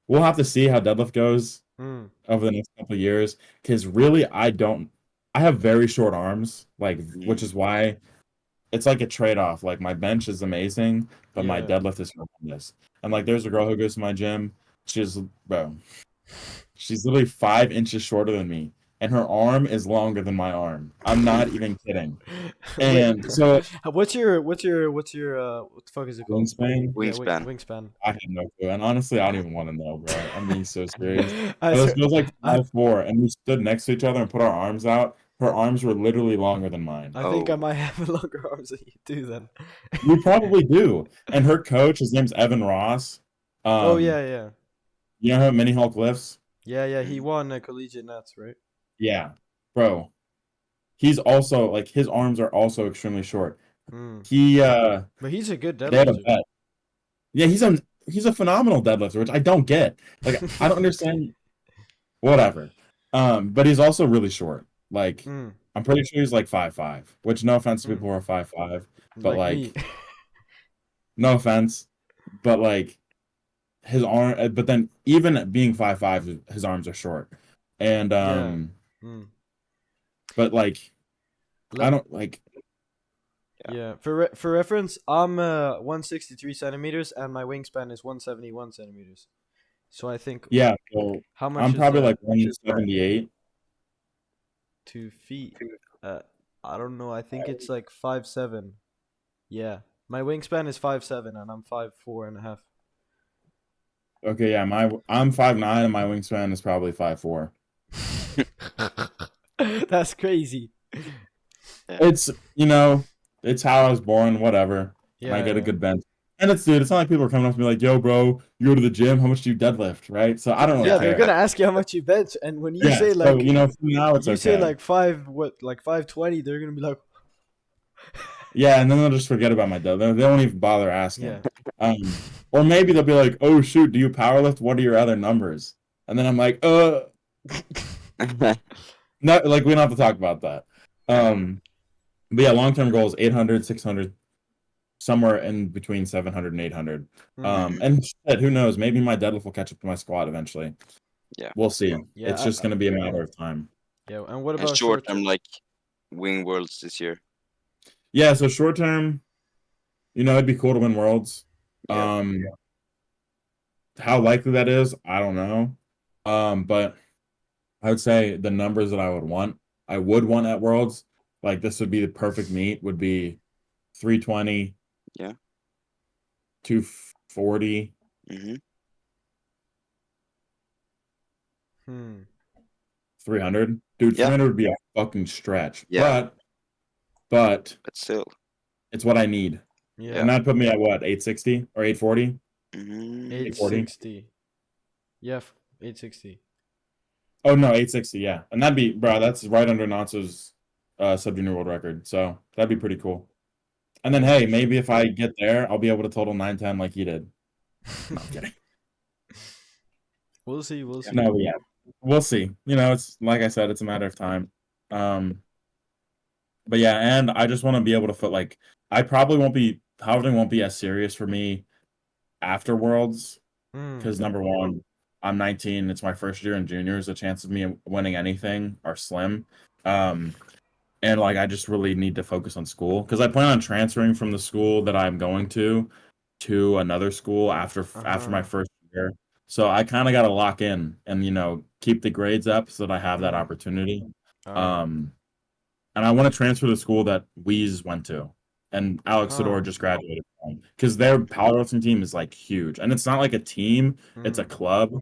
We'll have to see how deadlift goes Mm. over the next couple of years because really I have very short arms, like which Mm, is why it's like a trade-off. Like my bench is amazing, but my Yeah. deadlift is horrendous. And like there's a girl who goes to my gym, she's bro, she's literally 5 inches shorter than me, and her arm is longer than my arm. I'm not even kidding. Wait, And so what the fuck is it called? wingspan, Yeah, Wingspan. wingspan. I have no clue. And honestly, I don't even want to know, bro. I'm being so serious. I But this swear, girl's like I 5'4", and we stood next to each other and put our arms out. Her arms were literally longer than mine. I think I Oh, might have longer arms than you do then. You probably do. And her coach, his name's Evan Ross. Oh Um, yeah, yeah, you know how Mini Hulk lifts? yeah, yeah. He mm, won collegiate nets, right? Yeah, bro. He's also like his arms are also extremely short. Hmm. He But he's a good they had a deadlifter. bet. Yeah, he's a phenomenal deadlifter, which I don't get. Like I don't understand whatever. But he's also really short. Like Hmm. I'm pretty sure he's like 5'5", which no offense to Hmm. people who are 5'5", but Like me. like no offense, but like his arm but then even being 5'5", his arms are short. And Yeah. Hmm. but like I Let don't like yeah. Yeah. For reference, I'm 163 centimeters and my wingspan is 171 centimeters. So I think yeah, so how much I'm is probably like that? 178. 2 feet. Uh, I don't know. I think it's like 5'7". Yeah. My wingspan is 5'7" and I'm 5'4.5". Okay, yeah, I'm 5'9" and my wingspan is probably 5'4". That's crazy. Yeah. It's it's how I was born, whatever. And I Yeah, get a yeah. good bench. And it's not like people are coming up to me like, yo, bro, you go to the gym, how much do you deadlift? Right? So I don't really Yeah, they're gonna care. ask you how much you bench, and when you Yeah, say so like for now it's you say okay. like five what like 520, they're gonna be like, Yeah, and then they'll just forget about my deadlift. They won't even bother asking. yeah. Or maybe they'll be like, oh shoot, do you powerlift? What are your other numbers? And then I'm like, no, like we don't have to talk about that. Yeah. Um, but yeah, long-term goal is 800, 600, somewhere in between 700 and 800. Hmm. Mhm. And shit, who knows? Maybe my deadlift will catch up to my squat eventually. Yeah. We'll see. Yeah, It's just going to be a matter of time. yeah. And what And about short short term, term? like wing worlds this year. Yeah, so short term, it'd be cool to win worlds. Yeah. How likely that is, I don't know. But I would say the numbers that I would want at worlds, like this would be the perfect meet, would be 320, Yeah. 240, Mhm. Hmm. 300. Dude, Yeah. 300 would be a fucking stretch. Yeah. But But still. it's what I need. Yeah. And Yeah. that'd put me at what, 860 or 840? Mhm. 840? 860. Yeah, 860. Oh no, 860, yeah. And that'd be, bro, that's right under Natsu's sub-junior world record. So that'd be pretty cool. And then Yeah, hey, for maybe sure. if I get there, I'll be able to total 910 like he did. No, I'm kidding. We'll see. We'll Yeah. see. No, yeah. We'll see. It's like I said, it's a matter of time. Um, but yeah, and I just want to be able to like I probably won't be powerlifting won't be as serious for me after Worlds Hmm. because number one, I'm 19. It's my first year in juniors. The chances of me winning anything are slim. Um, and like I just really need to focus on school because I plan on transferring from the school that I'm going to another school after my Uh-huh. first year. So I kind of got to lock in and keep the grades up so that I have that Hmm. opportunity. All right. Um, and I want to transfer to the school that Weeze went to, and Alex Huh. Sador just graduated from, because their powerlifting team is like huge, and it's not like a team; it's a Hmm. club.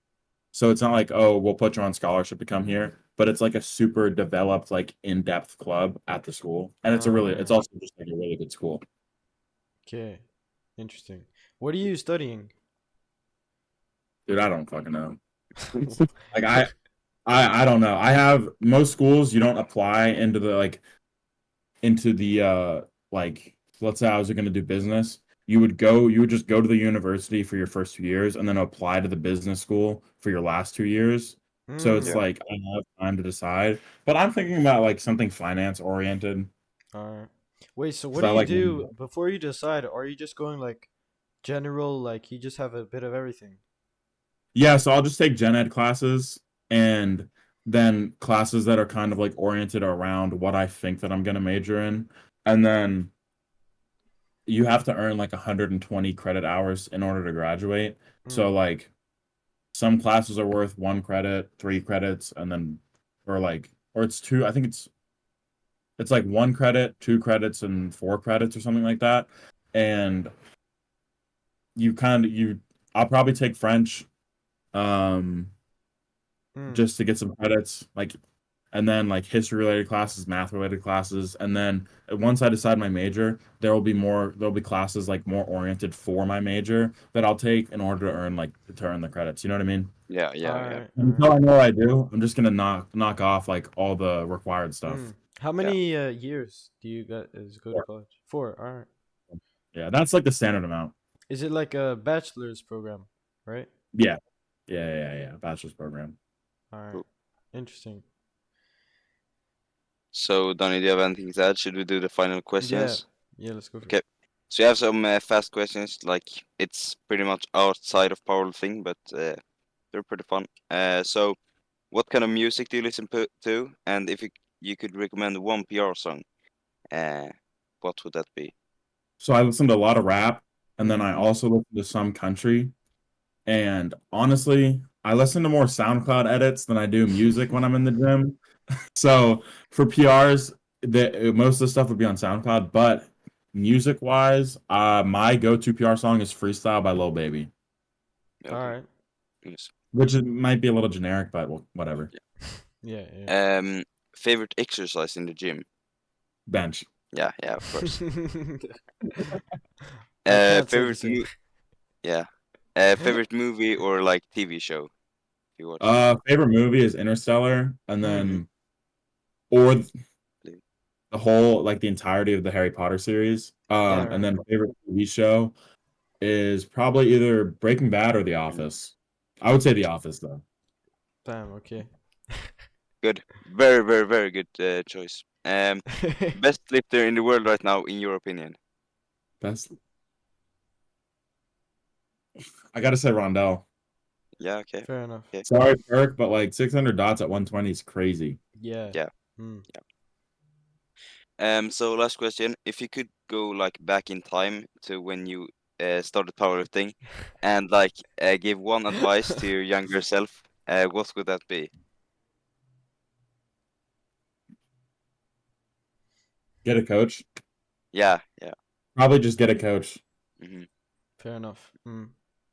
So it's not like, oh, we'll put you on scholarship to come here, but it's like a super developed, like in-depth club at the school, and it's Uh, also just like a really good school. okay. Interesting. What are you studying? Dude, I don't fucking know. Like I don't know. I have most schools you don't apply into the like let's say I was going to do business, you would just go to the university for your first 2 years and then apply to the business school for your last 2 years. So it's Hmm. Yeah. like I have time to decide, but I'm thinking about like something finance oriented All right. Wait, so what because do I you like do before you decide? Are you just going like general, like you just have a bit of everything? yeah, so I'll just take gen ed classes and then classes that are kind of like oriented around what I think that I'm going to major in, and then you have to earn like 120 credit hours in order to graduate. So Hmm. like some classes are worth 1 credit, 3 credits, and then or like or it's two. I think it's like 1 credit, 2 credits, and 4 credits or something like that. And I'll probably take French, um, Mm. just to get some credits, like, and then like history related classes, math related classes, and then once I decide my major, there'll be classes like more oriented for my major that I'll take in order to earn the credits. You know what I mean? Yeah, All yeah, yeah, right. All right. Until I know what I do, I'm just gonna knock off like all the required stuff. Mm. How yeah. many years do you go to college? 4. All right. Yeah, that's like the standard amount. Is it like a bachelor's program, right? Yeah, yeah. Bachelor's program. All right. Cool. Interesting. So, Donny, do you have anything to add? Should we do the final Yeah. questions? Yeah. Let's go for it. Okay. So you have some fast questions. Like it's pretty much outside of powerlifting, but they're pretty fun. So what kind of music do you listen to? And if you could recommend one PR song, uh, what would that be? So I listen to a lot of rap, and then I Mm. also listen to some country. And honestly, I listen to more SoundCloud edits than I do music when I'm in the gym. So for PRs, most of the stuff would be on SoundCloud, but music wise, my go-to PR song is Freestyle by Lil Baby, All Okay. right. Yes. might be a little generic, but well, whatever. Yeah. Yeah. Favorite exercise in the gym? Bench. Yeah, yeah, of course. I can't say the Favorite same. yeah. Favorite movie or like TV show you watch? Favorite movie is Interstellar, and Mm. then or the whole like the entirety of the Harry Potter series. All And right. then favorite TV show is probably either Breaking Bad or The Mm, Office. I would say The Office though. Damn. Okay. Good. Very, very, very good choice. Best lifter in the world right now, in your opinion? That's I gotta say Rondell. Yeah, okay. Fair enough. Okay. Sorry, Kirk, but like 600 dots at 120 is crazy. Yeah. Yeah. Mm. So last question. If you could go like back in time to when you started powerlifting and like give one advice to your younger self, what would that be? Get a coach. Yeah, yeah. Probably just get a coach. Hmm. Fair enough. Mm.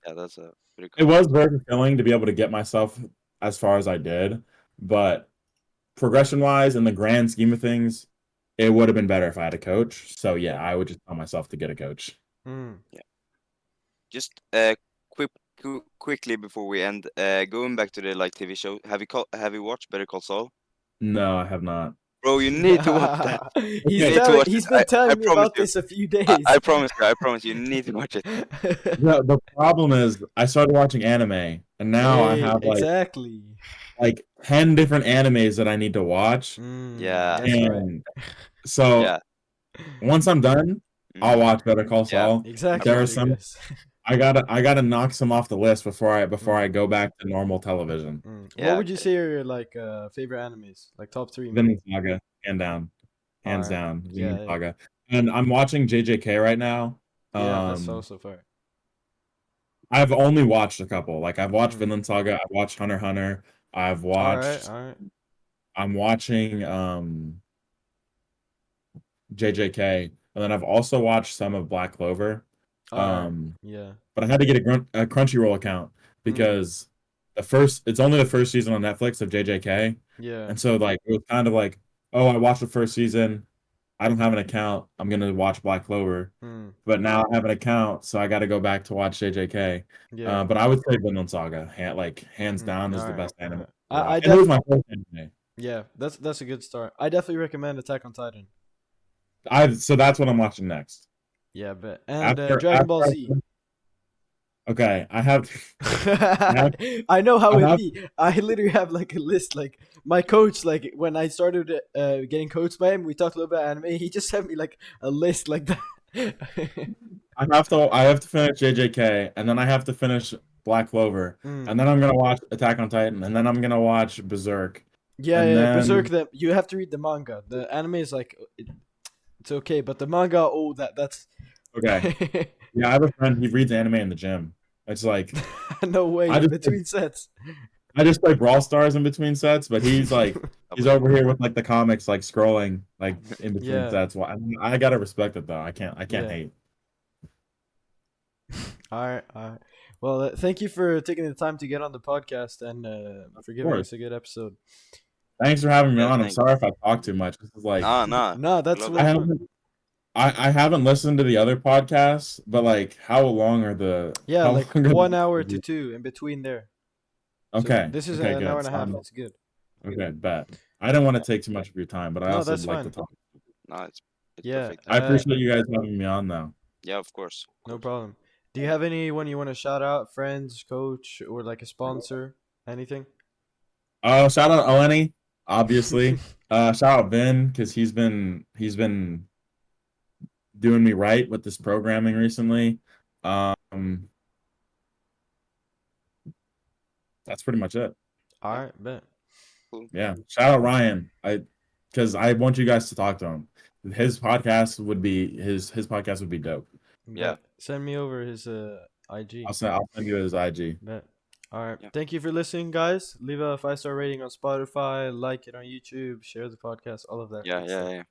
Yeah, that's a pretty It cool was answer. very fulfilling to be able to get myself as far as I did, but progression wise, in the grand scheme of things, it would have been better if I had a coach. So yeah, I would just tell myself to get a coach. Mm. Yeah. Just quick, quickly before we end, going back to the like TV show, have you watched Better Call Saul? No, I have not. Bro, you need to watch that. You He's Okay, need to telling. watch it. He's been I telling me promise about you. this a few I days. promise you. I promise you. You need to watch it. the problem is I started watching anime, and now I Hey, have exactly. like 10 different animes that I need to watch. Mm, Yeah, that's right. And so yeah. once I'm done, I'll Mm, watch Better Call yeah. Saul. I Exactly, There are promise. some Lucas. I gotta knock some off the list before I Mm, go back to normal television. mm. What Yeah. would you Okay. say are your like favorite animes? Like top 3 maybe. Vinland Saga, All hands right. down, Yeah, Vinland yeah. Saga. And I'm watching JJK right now. Yeah, that's Um, also fair. I've only watched a couple. Like I've watched Mm. Vinland Saga, I've watched Hunter x Hunter, I've All right, watched all right. I'm watching JJK, and then I've also watched some of Black Clover. All right. Um, Yeah. but I had to get a Crunchyroll account Mm. because it's only the first season on Netflix of JJK, Yeah. and so like it was kind of like, oh, I watched the first season, I don't have an account, I'm gonna watch Black Clover, Mm. but now I have an account, so I got to go back to watch JJK. Yeah. But I would say Vinland Saga, hands Mm. down, All is the right. best All anime right. to watch, I and it was def my first anime. Yeah, that's a good start. I definitely recommend Attack on Titan. So that's what I'm watching next. Yeah, but and After Dragon Ball after Z. okay, I have I know how I it have be. I literally have like a list. Like my coach, like when I started getting coached by him, we talked a little bit anime. He just sent me like a list like that. I have to finish JJK, and then I have to finish Black Clover, Mm. and then I'm gonna watch Attack on Titan, and then I'm gonna watch Berserk, Yeah, and yeah, Berserk. then You have to read the manga. The anime is like it's okay, but the manga, oh, that's okay, yeah, I have a friend, he reads anime in the gym. It's like no way I in just between sets. I just play Brawl Stars in between sets, but he's like I he's believe over here with like the comics, like scrolling like in between Yeah, sets. Well, I gotta respect it though. I can't yeah. hate. All right, all right. Well, thank you for taking the time to get on the podcast and Of for giving course. us a good episode. Thanks for having me Yeah, on. I'm thank sorry if I talk too much. This is like nah, nah. No, We that's love I really it. fun. haven't I haven't listened to the other podcasts, but like how long are Yeah, how like long are 1 hour to the two in between there. So okay, this is okay, an hour good. and a half. It's good. Okay, bet. I don't want to take too much of your time, but I No, also that's like to fine. talk. Nah, it's Yeah, perfect. I appreciate you guys having me on though. Yeah, of course, of no course. problem. Do you have anyone you want to shout out? Friends, coach, or like a sponsor? Anything? Shout out Eleni, obviously. Shout out Vin because he's been doing me right with this programming recently. Um, that's pretty much it. All Yeah, right, bet. cool. Yeah. Shout out Ryan. I because I want you guys to talk to him. His podcast would be dope. Yeah, Bet. Send me over his IG. I'll send you his IG. Bet. All right. yeah, Thank you for listening, guys. Leave a 5-star rating on Spotify, like it on YouTube, share the podcast, all of that yeah, good yeah, stuff. yeah.